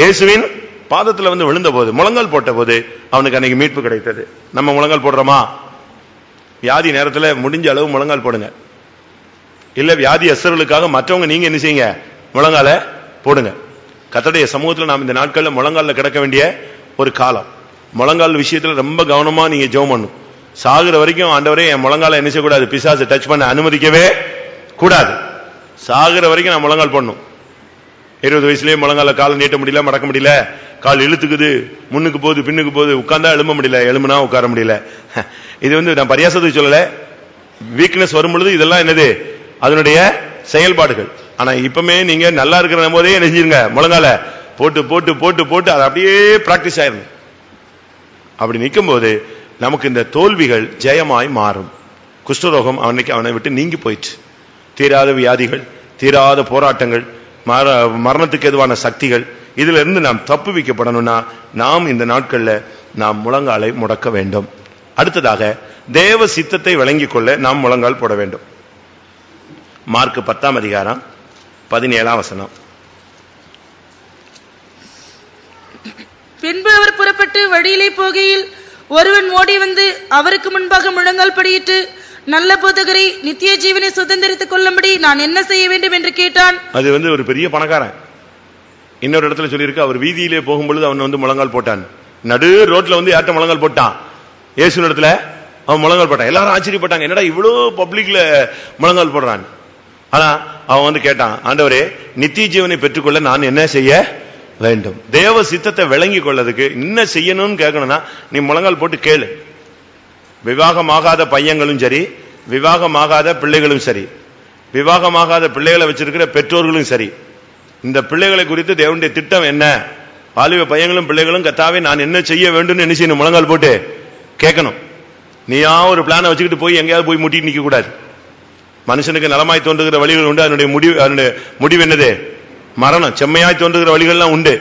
இயேசுவின் பாதத்துல வந்து விழுந்த போது, முழங்கால் போட்ட போது அவனுக்கு அன்னைக்கு மீட்பு கிடைத்தது. நம்ம முழங்கால் போடுறோமா? வியாதி நேரத்துல முடிஞ்ச அளவு முழங்கால் போடுங்க. இல்ல வியாதி அசர்களுக்காக மற்றவங்க நீங்க என்ன செய்யுங்க, முழங்கால போடுங்க. கர்த்தருடைய சமூகத்தில் நாம் இந்த நாட்கள்ல முழங்கால கிடக்க வேண்டிய ஒரு காலம். முழங்கால் விஷயத்துல ரொம்ப கவனமா நீங்க ஜெபம் பண்ணணும். சாகுற வரைக்கும் ஆண்டவரே என் முழங்கால என்ன செய்யக்கூடாது, பிசாசு டச் பண்ண அனுமதிக்கவே கூடாது. சாகுற வரைக்கும் நான் முழங்கால் போடணும். 20 வயசுலயே முழங்கால காலை நீட்ட முடியல, மடக்க முடியல, கால் இழுத்துக்குது, முன்னுக்கு போகுது பின்னுக்கு போகுது, உட்கார்ந்தா எழும்ப முடியல, எழும்புனா உட்கார முடியல. இது வந்து நான் பரியாசத்துக்கு சொல்லல, வீக்னஸ் வரும் பொழுது இதெல்லாம் என்னது, அதனுடைய செயல்பாடுகள். ஆனா இப்பமே நீங்க நல்லா இருக்கிற போதே நெஞ்சிருங்க, முழங்கால போட்டு போட்டு போட்டு போட்டு அது அப்படியே பிராக்டிஸ் ஆயிரும். அப்படி நிற்கும் போது நமக்கு இந்த தோல்விகள் ஜெயமாய் மாறும். குஷ்டரோகம் அவனை விட்டு நீங்கி போயிடுச்சு. தீராத வியாதிகள், தீராத போராட்டங்கள், மரணத்துக்கு எதுவான சக்திகள், இதுல இருந்து நாம் தப்பு வைக்கப்படணும்னா நாம் இந்த நாட்கள்ல நாம் முழங்காலை முடக்க வேண்டும். அடுத்ததாக தேவ சித்தத்தை விளங்கிக் கொள்ள நாம் முழங்கால் போட வேண்டும். மார்க் 10 அதிகாரம் 17 வசனம். பின்பு அவர் புறப்பட்டு வழியிலே போகையில் ஒருவன் ஓடி வந்து அவருக்கு முன்பாக முழங்கால் படியிட்டு, நல்ல போதகரை, நித்திய ஜீவனை சுதந்திரித்துக் கொள்ளும்படி நான் என்ன செய்ய வேண்டும் என்று கேட்டான். அது வந்து ஒரு பெரிய பணக்காரன். இன்னொரு இடத்துல சொல்லியிருக்கு, அவர் வீதியிலே போகும்பொழுது அவன் வந்து முழங்கால் போட்டான். நடு ரோட்ல வந்து யார்ட்ட முழங்கால் போட்டான்? இயேசு இடத்துல அவன் முழங்கால் போட்டான். எல்லாரும் ஆச்சரியப்பட்டாங்க, என்னடா இவ்வளவு பப்ளிக்ல முழங்கால் போடுறான். ஆனா அவன் வந்து கேட்டான், ஆண்டவரே நித்திய ஜீவனை பெற்றுக்கொள்ள நான் என்ன செய்ய வேண்டும். தேவ சித்தத்தை விளங்கி கொள்ளதுக்கு என்ன செய்யணும்னு கேட்கணும்னா நீ முழங்கால் போட்டு கேளு. விவாகமாகாத பையங்களும் சரி, விவாகமாகாத பிள்ளைகளும் சரி, விவாகமாகாத பிள்ளைகளை வச்சிருக்கிற பெற்றோர்களும் சரி, இந்த பிள்ளைகளை குறித்து தேவனுடைய திட்டம் என்ன, வாலிப பையங்களும் பிள்ளைகளும் கர்த்தாவே நான் என்ன செய்ய வேண்டும் என்ன செய்யணும் முழங்கால் போட்டு கேட்கணும். நீயா ஒரு பிளானை வச்சுக்கிட்டு போய் எங்கேயாவது போய் முட்டி நிக்க கூடாது. மனுஷனுக்கு நலமாய் தோன்றுகிற வழிகள் உண்டு, அதனுடைய முடிவு என்னது? மரணம். செம்மையாய் தோன்றுகிற வழிகள்லாம் உண்டு.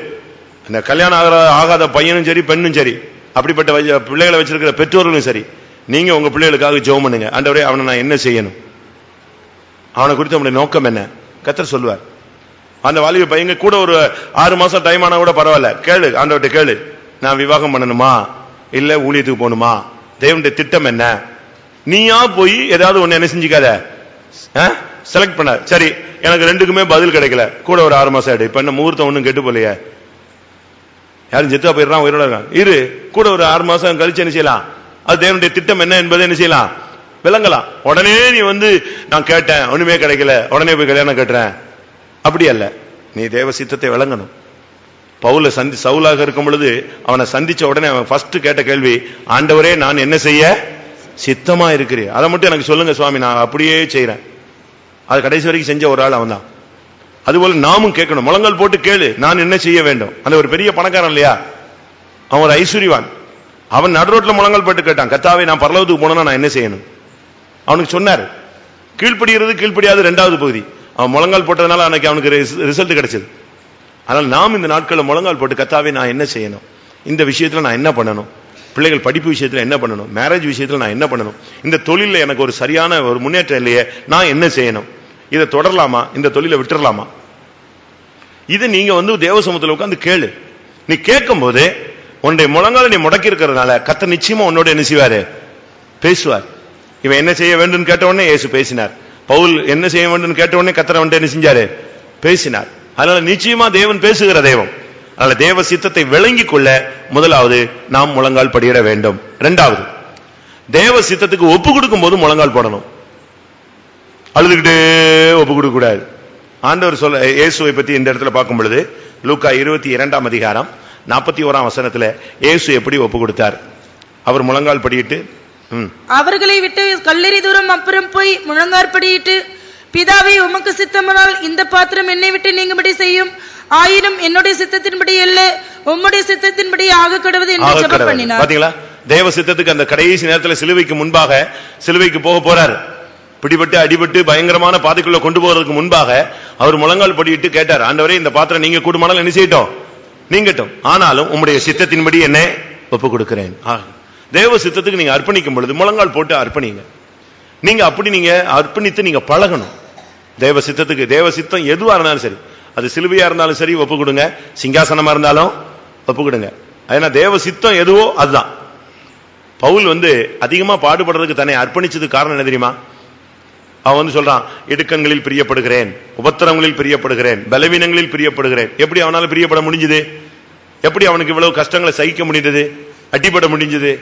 அந்த கல்யாணம் ஆகாத பையனும் சரி பெண்ணும் சரி, அப்படிப்பட்ட பிள்ளைகளை வச்சிருக்கிற பெற்றோர்களும் சரி, நீங்க உங்க பிள்ளைகளுக்காக ஜெபம் பண்ணுங்க. ஆண்டவரே அவனை நான் என்ன செய்யணும், அவனை குறித்து நம்முடைய நோக்கம் என்ன கர்த்தர் சொல்வார். அந்த வாலிப பையங்க கூட ஒரு 6 மாசம் டைம் ஆனா கூட பரவாயில்ல, கேளு ஆண்டவர்கிட்ட கேளு, நான் விவாகம் பண்ணணுமா இல்ல ஊழியத்துக்கு போகணுமா, தேவனுடைய திட்டம் என்ன. நீயா போய் ஏதாவது ஒண்ணு என்ன செஞ்சுக்காத, செலக்ட் பண்ண. சரி எனக்கு ரெண்டுக்குமே பதில் கிடைக்கல, கூட ஒரு 6 மாசம் ஆயிடு. இப்ப என்ன முகூர்த்தம் ஒண்ணும் கெட்டு போலையே, யாரும் செத்தா போயிடுறான் உயிரோட இருக்கான், இரு கூட ஒரு 6 மாசம் கழிச்சு என்ன செய்யலாம், அது தேவனுடைய திட்டம் என்ன என்பதை என்ன செய்யலாம் விளங்கலாம். உடனே நீ நான் கேட்டேன் ஒண்ணுமே கிடைக்கல உடனே போய் கல்யாணம் கட்டுறேன், அப்படி அல்ல. நீ தேவ சித்தத்தை விளங்கணும். பவுல சவுலாக இருக்கும் பொழுது அவனை சந்திச்ச உடனே அவன் ஃபர்ஸ்ட் கேட்ட கேள்வி, ஆண்டவரே நான் என்ன செய்ய சித்தமா இருக்கிறேன், அதை மட்டும் எனக்கு சொல்லுங்க சுவாமி, நான் அப்படியே செய்யறேன். அது கடைசி வரைக்கும் செஞ்ச ஒரு ஆள் அவன் தான். அதுபோல நாமும் கேட்கணும், முழங்கால் போட்டு கேளு நான் என்ன செய்ய வேண்டும். அந்த ஒரு பெரிய பணக்காரன் இல்லையா, அவன் ஒரு ஐஸ்வர்யவான், அவன் நடுரோட்ல முழங்கால் போட்டு கேட்டான், கர்த்தாவே நான் பரலோகத்துக்கு போனா நான் என்ன செய்யணும். அவனுக்கு சொன்னாரு. கீழ்ப்படிகிறது கீழ்ப்படியாது 2வது பகுதி. அவன் முழங்கால் போட்டதுனால அன்னைக்கு அவனுக்கு ரிசல்ட் கிடைச்சது. அதனால் நாம் இந்த நாட்களில் முழங்கால் போட்டு கர்த்தாவே நான் என்ன செய்யணும், இந்த விஷயத்துல நான் என்ன பண்ணணும், பிள்ளைகள் படிப்பு விஷயத்துல என்ன பண்ணணும், மேரேஜ் விஷயத்துல நான் என்ன பண்ணணும், இந்த தொழில எனக்கு ஒரு சரியான ஒரு முன்னேற்றம் இல்லையே நான் என்ன செய்யணும், இதை தொடரலாமா இந்த தொழிலை விட்டுறலாமா. இது நீங்க தேவ சமூகத்தில் உட்கார்ந்து கேளு. நீ கேட்கும் போது உன்னுடைய முழங்கால நீ முடக்கி இருக்கிறதுனால கர்த்தர் நிச்சயமா உன்னோட என்ன செய்வாரு, பேசுவார். இவன் என்ன செய்ய வேண்டும் கேட்ட உடனே இயேசு பேசினார். பவுல் என்ன செய்ய வேண்டும் கேட்ட உடனே கர்த்தர் வந்து என்ன செஞ்சாரு, பேசினார். அதனால நிச்சயமா தேவன் பேசுகிற தெய்வம். அதனால தேவ சித்தத்தை விளங்கிக் கொள்ள முதலாவது நாம் முழங்கால் படியிட வேண்டும். 2வது தேவ சித்தத்துக்கு ஒப்பு கொடுக்கும் போது முழங்கால் போடணும். அழுதுகிட்டே ஒப்பு கொடுக்க கூடாது. ஆண்டவர் சொல்ல இயேசுவை பத்தி இந்த இடத்துல பார்க்கும் பொழுது லூக்கா 22ஆம் அதிகாரம் 41ஆம் வசனத்துல இயேசு எப்படி ஒப்பு கொடுத்தார். அவர் முழங்கால் படியிட்டு அவர்களை விட்டு கல்லெறி தூரம் அப்புறம் போய் முழங்காற்படியிட்டு, பிதாவே உமக்கு சித்தமானால் இந்த பாத்திரம் என்னை விட்டு நீங்கும்படி செய்யும், ஆயினும் என்னுடைய சித்தத்தின்படி அல்ல உம்முடைய சித்தத்தின்படி ஆக கடவுது என்று ஜெபம் பண்ணினார். பாத்தீங்களா, தேவ சித்தத்துக்கு அந்த கடைசி நேரத்தில் சிலுவைக்கு முன்பாக சிலுவைக்கு போக போறார். பிடிபட்டு அடிபட்டு பயங்கரமான பாதைக்குள்ள கொண்டு போறதுக்கு முன்பாக அவர் முழங்கால் படியிட்டு கேட்டார், ஆண்டவரே இந்த பாத்திரம் நீங்க கூடுமானால் என்ன செய்யட்டும் நீங்கட்டும், ஆனாலும் உம்முடைய சித்தத்தின்படி என்ன ஒப்பு கொடுக்கிறேன். தேவ சித்தத்துக்கு நீங்க அர்ப்பணிக்கும் பொழுது முழங்கால் போட்டு அர்ப்பணிங்க. நீங்க அப்படி நீங்க அர்ப்பணித்து நீங்க பழகணும். தேவ சித்தத்துக்கு தேவ சித்தம் எதுவா இருந்தாலும் சரி, அது சிலுவையா இருந்தாலும் சரி ஒப்பு கொடுங்க, சிங்காசனமா இருந்தாலும் ஒப்பு கொடுங்க. ஏன்னா தேவ சித்தம் எதுவோ அதுதான். பவுல் அதிகமா பாடுபடுறதுக்கு தன்னை அர்ப்பணிச்சதுக்கு காரணம் என்ன தெரியுமா? அவன் சொல்றான், இடுக்கங்களில் பிரியப்படுகிறேன், உபத்திரங்களில் பிரியப்படுகிறேன், பலவீனங்களில் பிரியப்படுகிறேன். எப்படி அவனால பிரியப்பட முடிஞ்சது? எப்படி அவனுக்கு இவ்வளவு கஷ்டங்களை சகிக்க முடிந்தது, அடிபட முடிஞ்சது,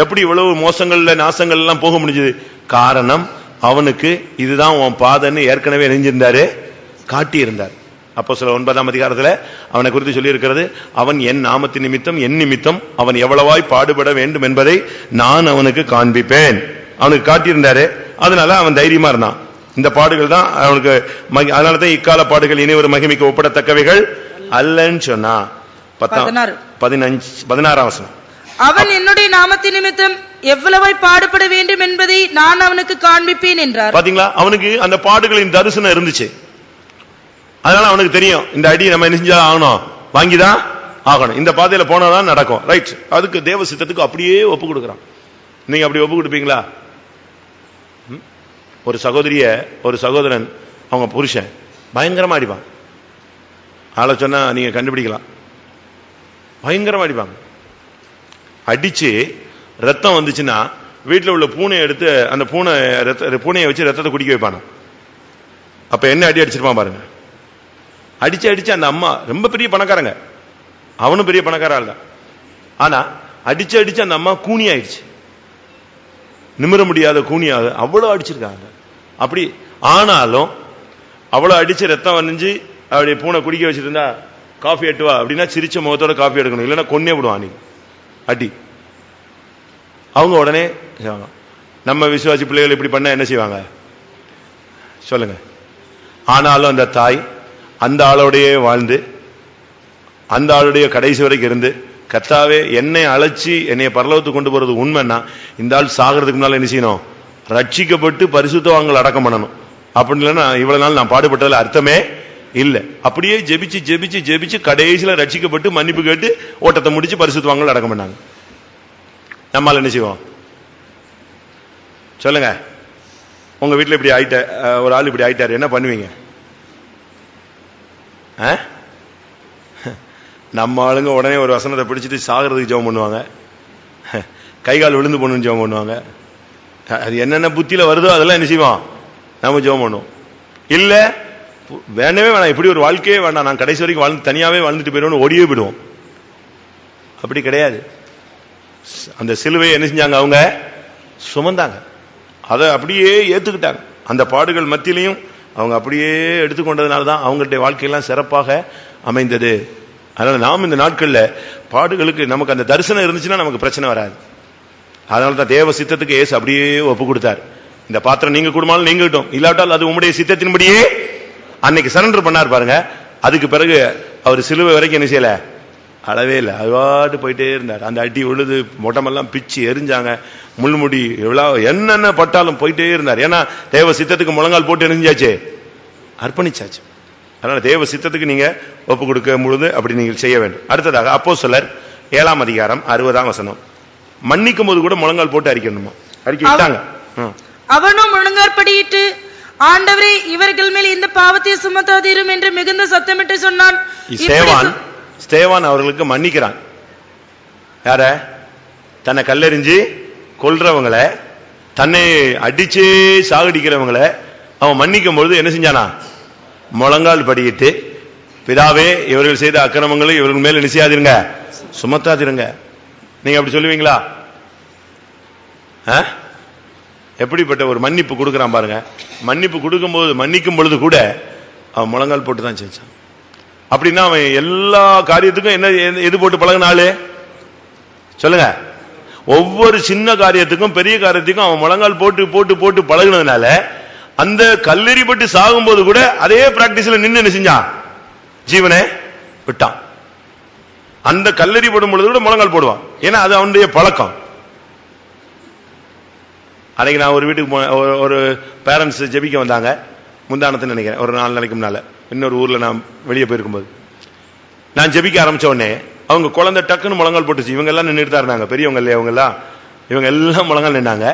எப்படி இவ்வளவு மோசங்கள்ல நாசங்கள் எல்லாம் போக முடிஞ்சது? காரணம் அவனுக்கு இதுதான் உன் பாதன்னு ஏற்கனவே நெஞ்சிருந்தாரு, காட்டி இருந்தார். அப்போஸ்தலர் 9ஆம் அதிகாரத்துல அவனை குறித்து சொல்லி இருக்கிறது, அவன் என் நாமத்தின் நிமித்தம் என் நிமித்தம் அவன் எவ்வளவாய் பாடுபட வேண்டும் என்பதை நான் அவனுக்கு காண்பிப்பேன். அவனுக்கு காட்டியிருந்தாரு. அதனால அவன் தைரியமா இருந்தான். இந்த பாடுகள் தான் அவனுக்கு, அதனாலதான் இக்கால பாடுகள் இனி ஒரு மகிமைக்கு ஒப்பிடத்தக்கவைகள் அல்லன்னு சொன்னா. 16ஆம் வசனம், அவன் என்னுடைய நாமத்தின் நிமித்தம் எவ்வளவாய் பாடுபட வேண்டும் என்பதை நான் அவனுக்கு காண்பிப்பேன் என்றார். பாத்தீங்களா, அவனுக்கு அந்த பாடுகளின் தரிசனம் இருந்துச்சு. அதனால அவனுக்கு தெரியும், இந்த அடி நம்ம என்ன செஞ்சா ஆகணும், வாங்கிதான் ஆகணும், இந்த பாதையில போனாதான் நடக்கும். ரைட், அதுக்கு தேவ சித்தத்துக்கு அப்படியே ஒப்பு கொடுக்கிறான். நீங்க அப்படி ஒப்பு கொடுப்பீங்களா? ஒரு சகோதரிய ஒரு சகோதரன் அவங்க புருஷன் பயங்கரமா அடிப்பான். ஆளை சொன்னா நீங்க கண்டுபிடிக்கலாம். பயங்கரமா அடிப்பாங்க. அடிச்சு ரத்தம் வந்துச்சுன்னா வீட்டில் உள்ள பூனையை எடுத்து அந்த பூனையை வச்சு ரத்தத்தை குடிக்க வைப்பான. அப்ப என்ன அடி அடிச்சிருப்பான் பாருங்க. அடிச்சு அடிச்சு அந்த அம்மா ரொம்ப பெரிய பணக்காரங்க, அவனும் பெரிய பணக்கார தான். ஆனா அடிச்சு அடிச்சு அந்த அம்மா கூனி ஆயிடுச்சு, நிமிர முடியாத கூனியாக அவ்வளவு அடிச்சிருக்காங்க. அப்படி ஆனாலும் அவ்வளவு அடிச்சு ரத்தம் வந்துச்சு, அப்படி பூனை குடிக்க வச்சிருந்தா காஃபி எட்டுவா அப்படின்னா சிரிச்ச முகத்தோட காஃபி எடுக்கணும், இல்லைன்னா கொன்னே விடுவான் நீ அடி. அவங்க உடனே நம்ம விசுவாசி பிள்ளைகள் இப்படி பண்ண என்ன செய்வாங்க சொல்லுங்க? ஆனாலும் அந்த தாய் அந்த ஆளோடையே வாழ்ந்து அந்த ஆளுடைய கடைசி வரைக்கும் இருந்து, கர்த்தாவே என்னை அழைச்சி என்னை பரலோகத்துக்கு கொண்டு போறது உண்மைன்னா இந்த ஆள் சாகிறதுக்கு முன்னால என்ன செய்யணும்? ரட்சிக்கப்பட்டு பரிசுத்தவான்கள் அடக்கம் பண்ணணும். அப்படி இல்லைன்னா இவ்வளவு நாள் நான் பாடுபட்டதுல அர்த்தமே இல்லை. அப்படியே ஜெபிச்சு ஜெபிச்சு ஜெபிச்சு கடைசியில ரட்சிக்கப்பட்டு மன்னிப்பு கேட்டு ஓட்டத்தை முடிச்சு பரிசுத்தவான்கள் அடக்கம் பண்ணாங்க. நம்மால் என்ன செய்வோம் சொல்லுங்க? உங்க வீட்டுல இப்படி ஆயிட்ட ஒரு ஆள் இப்படி ஆயிட்டாரு, என்ன பண்ணுவீங்க? நம்ம ஆளுங்க உடனே ஒரு வசனத்தை பிடிச்சிட்டு சாகிறதுக்கு ஜெபம் பண்ணுவாங்க, கைகால் விழுந்து போகணும்னு ஜெபம் பண்ணுவாங்க. அது என்னென்ன புத்தியில வருதோ அதெல்லாம் என்ன செய்வோம்? நம்ம ஜெபம் பண்ணுவோம். இல்ல வேணவே வேணாம், இப்படி ஒரு வாழ்க்கையே வேண்டாம், நான் கடைசி வரைக்கும் வாழ்ந்து தனியாவே வாழ்ந்துட்டு போயிடுவோம் ஓடியே போயிடுவோம். அப்படி கிடையாது. அந்த சிலுவையை என்ன செஞ்சாங்க? அவங்க சுமந்தாங்க, அதை அப்படியே ஏத்துக்கிட்டாங்க. அந்த பாடுகள் மத்தியிலையும் அவங்க அப்படியே எடுத்துக்கொண்டதுனாலதான் அவங்களுடைய வாழ்க்கையெல்லாம் சிறப்பாக அமைந்தது. அதனால நாம் இந்த நாட்கள்ல பாடுகளுக்கு நமக்கு அந்த தரிசனம் இருந்துச்சுன்னா நமக்கு பிரச்சனை வராது. அதனாலதான் தேவ சித்தத்துக்கு ஏசு அப்படியே ஒப்பு கொடுத்தார். இந்த பாத்திரம் நீங்க குடும்பம் நீங்க கிட்டும், இல்லாட்டால் அது உங்களுடைய சித்தத்தின்படியே அன்னைக்கு சரண்டர் பண்ணார் பாருங்க. அதுக்கு பிறகு அவர் சிலுவை வரைக்கும் என்ன செய்யல? அளவே இல்லை, அதுவாட்டு போயிட்டே இருந்தார். அந்த அடி உழுது மொட்டமெல்லாம் பிச்சு எரிஞ்சாங்க, முள்முடி எவ்வளவு என்னென்ன பட்டாலும் போயிட்டே இருந்தார். ஏன்னா தேவ சித்தத்துக்கு முழங்கால் போட்டு எரிஞ்சாச்சு, அர்ப்பணிச்சாச்சு. அதனால தேவ சித்தத்துக்கு நீங்க ஒப்பு கொடுக்க பொழுது அப்படி நீங்கள் செய்ய வேண்டும். அடுத்ததாக அப்போஸ்தலர் 7ஆம் அதிகாரம் 60ஆம் வசனம். மன்னிக்கும் போது கூட முழங்கால் போட்டு அறிக்கணுமா? அறிக்கைட்டாங்க. அவனும் முழங்காற்படியிட்டு, ஆண்டவரே இவர்கள் மேல் இந்த பாவத்தை சுமத்தாதீரும் என்று மிகுந்த சத்தமிட்டு சொன்னான். ஸ்தேவான் அவர்களுக்கு மன்னிக்கிறான். யார? தன்னை கல்லெறிஞ்சு கொல்றவங்களை, தன்னை அடிச்சு சாகடிக்கிறவங்களை அவன் மன்னிக்கும் பொழுது என்ன செஞ்சானா? முழங்கால் படியிட்டு, பிதாவே இவர்கள் செய்த அக்கிரமங்களை இவர்கள் மேல் என்ன செய்யாதிருங்க? சுமத்தாதிருங்க. நீங்க அப்படி சொல்லுவீங்களா? எப்படிப்பட்ட ஒரு மன்னிப்பு கொடுக்கிறான் பாருங்க. மன்னிப்பு கொடுக்கும் போது மன்னிக்கும் பொழுது கூட அவன் முழங்கால் போட்டு தான் செஞ்சான். அப்படின்னா அவன் எல்லா காரியத்துக்கும் என்ன எது போட்டு பழகினாலே சொல்லுங்க? ஒவ்வொரு சின்ன காரியத்துக்கும் பெரிய காரியத்துக்கும் அவன் முழங்கால் போட்டு போட்டு போட்டு பழகினதுனால அந்த கல்லெறிப்பட்டு சாகும் போது கூட அதே பிராக்டிஸ்ல நின்று என்ன செஞ்சான்? ஜீவனை விட்டான். அந்த கல்லெறி போடும் பொழுது கூட முழங்கால் போடுவான். ஏன்னா அது அவனுடைய பழக்கம். அன்னைக்கு நான் ஒரு வீட்டுக்கு ஒரு பேரண்ட்ஸ் ஜெபிக்க வந்தாங்க, முந்தானத்துன்னு நினைக்கிறேன், ஒரு 4 நாளைக்கு முன்னால. இன்னொரு ஊர்ல நான் வெளியே போயிருக்கும்போது நான் ஜெபிக்க ஆரம்பிச்ச உடனே அவங்க குழந்தை டக்குன்னு முழங்கால் போட்டுச்சு. இவங்க எல்லாம் நின்றுட்டு தான் இருந்தாங்க, பெரியவங்க இல்லையா இவங்க எல்லாம் முழங்கால் நின்னாங்க.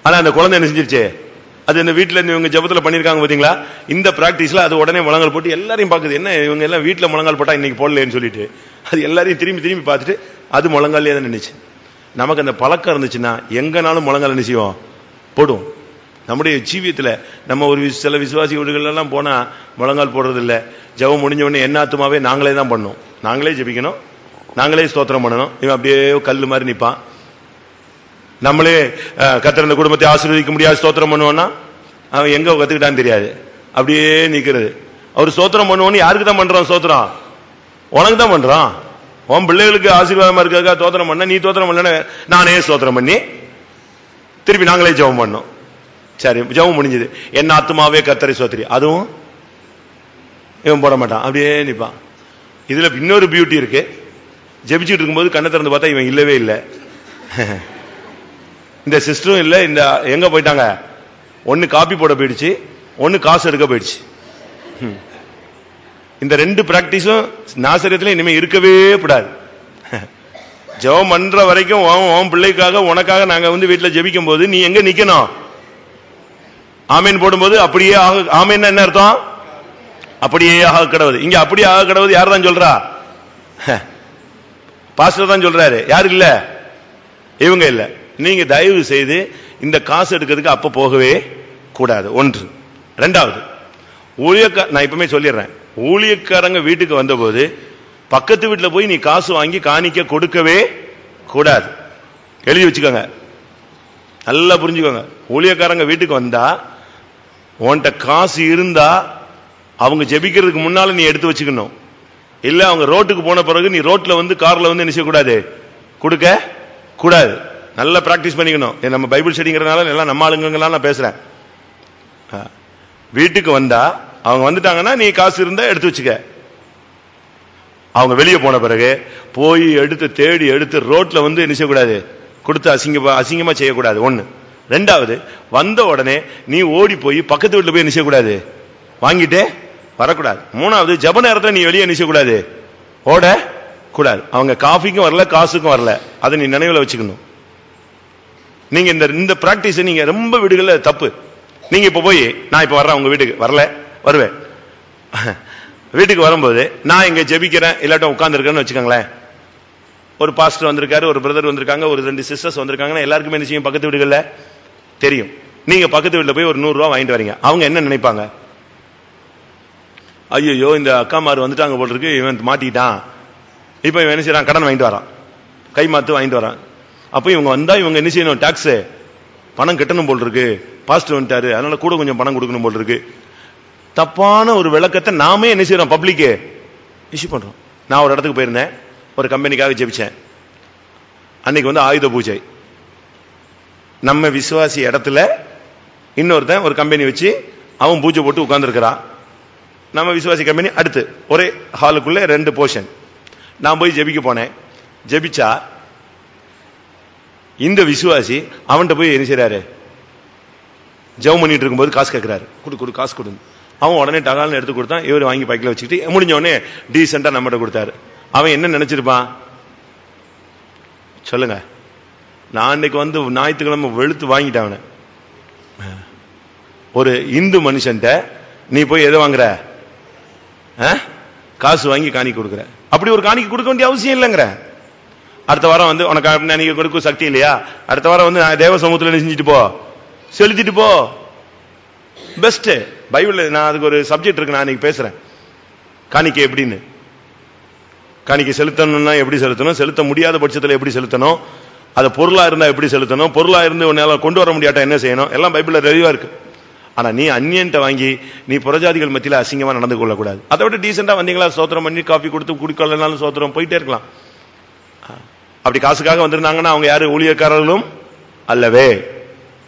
ஆனா அந்த குழந்தை என்ன செஞ்சிருச்சு? அது இந்த வீட்டுல இருந்து இவங்க ஜெபத்துல பண்ணிருக்காங்க பாத்தீங்களா? இந்த பிராக்டிஸ்ல அது உடனே முழங்கால் போட்டு எல்லாரையும் பாக்குது. என்ன இவங்க எல்லாம் வீட்டுல முழங்கால் போட்டா இன்னைக்கு போடலன்னு சொல்லிட்டு அது எல்லாரையும் திரும்பி திரும்பி பார்த்துட்டு அது முழங்காலே தான் நின்னுச்சு. நமக்கு அந்த பழக்கம் இருந்துச்சுன்னா எங்கனாலும் முழங்கால் என்ன செய்வோம்? போடுவோம். நம்முடைய ஜீவியத்துல நம்ம ஒரு சில விசுவாசி வீடுகள் எல்லாம் போனா முழங்கால் போடுறது இல்லை. ஜெபம் முடிஞ்ச உடனே என்ன ஆத்துமாவே நாங்களே தான் பண்ணணும், நாங்களே ஜெபிக்கணும், நாங்களே ஸ்தோத்திரம் பண்ணணும். இவன் அப்படியே கல்லு மாதிரி நிற்பான். நம்மளே கர்த்தர் இந்த குடும்பத்தை ஆசீர்வதிக்க முடியாது ஸ்தோத்திரம் பண்ணுவோம்னா அவன் எங்க கத்துக்கிட்டான்னு தெரியாது, அப்படியே நிக்கிறது. அவர் ஸ்தோத்திரம் பண்ணுவோன்னு யாருக்கு தான் பண்றான்? ஸ்தோத்திரம் உனக்கு தான் பண்றான். உன் பிள்ளைகளுக்கு ஆசீர்வாதமா இருக்காக ஸ்தோத்திரம் பண்ண, நீ ஸ்தோத்திரம் பண்ண, நானே ஸ்தோத்திரம் பண்ணி திருப்பி நாங்களே ஜெபம் பண்ணோம். சரி, ஜெபம் முடிஞ்சது. என்ன ஆத்துமாவே கர்த்தரை ஸ்தோத்திரி, அதுவும் இவன் போட மாட்டான், அப்படியே நிற்பான். இதுல இன்னொரு பியூட்டி இருக்கு. ஜெபிச்சுட்டு இருக்கும்போது கண்ணை திறந்து பார்த்தா இவன் இல்லவே இல்லை, இந்த சிஸ்டரும் இல்லை. இந்த எங்க போயிட்டாங்க? ஒன்னு காப்பி போட போயிடுச்சு, ஒன்னு காசு எடுக்க போயிடுச்சு. இந்த 2 பிராக்டிஸும் நாசரியத்துல இனிமே இருக்கவே கூடாது. ஜெபம் பண்ற வரைக்கும் உன் பிள்ளைக்காக உனக்காக நாங்க வீட்டுல ஜெபிக்கும் போது நீ எங்க நிக்கணும்? ஆமீன் போடும்போது அப்படியே ஆமீன் என்ன அர்த்தம்? அப்படியே ஆக கடவுது. இங்க அப்படியே ஆக கடவுது யார் தான் சொல்றா? பாஸ்டர் தான் சொல்றாரு. யாரு இல்ல? இவங்க இல்ல. நீங்க தயவு செய்து இந்த காசு எடுக்கிறதுக்கு அப்ப போகவே கூடாது. ஒன்று. 2வது, நான் இப்பவுமே சொல்லிடுறேன், ஊழியக்காரங்க வீட்டுக்கு வந்த போது பக்கத்து வீட்டுல போய் நீ காசு வாங்கி காணிக்க கொடுக்கவே கூடாது. எழுதி வச்சுக்கோங்க, நல்லா புரிஞ்சுக்கோங்க. ஊழியக்காரங்க வீட்டுக்கு வந்தா உன்கிட்ட காசு இருந்தா அவங்க ஜெபிக்கிறதுக்கு முன்னால நீ எடுத்து வச்சுக்கணும். இல்ல அவங்க ரோட்டுக்கு போன பிறகு நீ ரோட்ல வந்து கார்ல வந்து என்ன செய்யக்கூடாது, கொடுக்க கூடாது. நல்லா பிராக்டிஸ் பண்ணிக்கணும். நம்ம பைபிள் ஸ்டடிங்கிறதுனால எல்லாம் நம்ம ஆளுங்கலாம் நான் பேசுறேன். வீட்டுக்கு வந்தா அவங்க வந்துட்டாங்கன்னா நீ காசு இருந்தா எடுத்து வச்சுக்க. அவங்க வெளியே போன பிறகு போய் எடுத்து தேடி எடுத்து ரோட்ல வந்து என்ன செய்யக்கூடாது, கொடுத்து அசிங்கமா செய்யக்கூடாது. ஒண்ணு. ரெண்டாவது, வந்த உடனே நீ ஓடி போய் பக்கத்து வீட்டுல போய் என்ன செய்யக்கூடாது, வாங்கிட்டே வரக்கூடாது. மூணாவது, ஜப நேரத்தில் நீ வெளியே என்ன செய்யக்கூடாது, ஓட கூடாது. அவங்க காஃபிக்கும் வரல காசுக்கும் வரல, அதை நீ நினைவுல வச்சுக்கணும். நீங்க இந்த பிராக்டிஸ் நீங்க ரொம்ப வீடுகள்ல தப்பு. நீங்க இப்ப போய் நான் இப்ப வர்றேன் உங்க வீட்டுக்கு, வரல வருவேன், வீட்டுக்கு வரும்போது நான் இங்க ஜெபிக்கிறேன் இல்லாட்டும் உட்கார்ந்து இருக்கேன்னு வச்சுக்கோங்களேன். ஒரு பாஸ்டர் வந்திருக்காரு, ஒரு பிரதர் வந்திருக்காங்க, ஒரு 2 சிஸ்டர்ஸ் வந்திருக்காங்கன்னா எல்லாருக்குமே என்ன செய்யும், பக்கத்து வீடுகள்ல தெரியும். நீங்க பக்கத்து வீட்டுல போய் ஒரு 100 ரூபாய் வாங்கிட்டு வரீங்க. அவங்க என்ன நினைப்பாங்க, ஐயோ இந்த அக்காமார் வந்துட்டாங்க போல் இருக்கு, இவன் மாட்டிக்கிட்டான், இப்ப இவன் என்ன செய்யறான், கடன் வாங்கிட்டு வரான், கை மாத்து வாங்கிட்டு வரான். அப்ப இவங்க வந்தா இவங்க என்ன செய்யணும், டாக்ஸ் பணம் கட்டணும் போல் இருக்கு, பாஸ்டர் வந்துட்டாரு அதனால கூட கொஞ்சம் பணம் கொடுக்கணும் போல் இருக்கு. தப்பான ஒரு விளக்கத்தை நாமே என்ன செய்யறோம், பப்ளிக்கு இஷ்யூ பண்றோம். நான் ஒரு இடத்துக்கு போயிருந்தேன், ஒரு கம்பெனிக்காக ஜெபிச்சேன். அன்னைக்கு வந்து ஆயுத பூஜை. நம்ம விசுவாசி இடத்துல இன்னொருத்தன் ஒரு கம்பெனி வச்சு அவன் பூஜை போட்டு உட்கார்ந்து இருக்கிறான். நம்ம விசுவாசி கம்பெனி அடுத்து ஒரே ஹாலுக்குள்ள 2 போர்ஷன். நான் போய் ஜெபிக்க போனேன். ஜெபிச்சா இந்த விசுவாசி அவன்கிட்ட போய் என்ன செய்யறாரு, ஜெபம் பண்ணிட்டு இருக்கும்போது காசு கேட்கிறாரு, கொடு காசு கொடு. அவன் உடனே டகால்னு எடுத்து கொடுத்தான். இவர் வாங்கி பைக்கில் வச்சுக்கிட்டு முடிஞ்ச உடனே டீசெண்டா நம்மகிட்ட கொடுத்தாரு. அவன் என்ன நினைச்சிருப்பான் சொல்லுங்க. நான் அன்னைக்கு வந்து ஞாயிற்றுக்கிழமை வெளுத்து வாங்கிட்டேன் அவனை. ஒரு இந்து மனுஷன்ட்ட நீ போய் எதை வாங்குற, காசு வாங்கி காணிக்க கொடுக்குற. அப்படி ஒரு காணிக்க கொடுக்க வேண்டிய அவசியம் இல்லைங்கிற. அடுத்த வாரம் வந்து உனக்கு நீங்க கொடுக்க சக்தி இல்லையா, அடுத்த வாரம் வந்து தேவ சமூகத்தில் செஞ்சுட்டு போ, செலுத்திட்டு போ. பெஸ்ட். பைபிள் நான் அதுக்கு ஒரு சப்ஜெக்ட் இருக்கு, நான் இன்னைக்கு பேசுறேன். காணிக்கை எப்படின்னு, காணிக்கை செலுத்தணும்னா எப்படி செலுத்தணும், செலுத்த முடியாத பட்சத்தில் எப்படி செலுத்தணும், அது பொருளா இருந்தா எப்படி செலுத்தணும், பொருளா இருந்து உன்னால கொண்டு வர முடியாட்டா என்ன செய்யணும், எல்லாம் பைபிள்ல தெளிவா இருக்கு. ஆனா நீ அந்நியன்ட்ட வாங்கி நீ புறஜாதிகள் மத்தியில அசிங்கமா நடந்து கொள்ளக்கூடாது. அதை விட டீசெண்டா வந்தீங்களா, சோத்திரம் பண்ணி காஃபி கொடுத்து குடிக்கொள்ளனாலும் சோத்திரம் போயிட்டே இருக்கலாம். அப்படி காசுக்காக வந்திருந்தாங்கன்னா அவங்க யாரு, ஊழியக்காரர்களும் அல்லவே.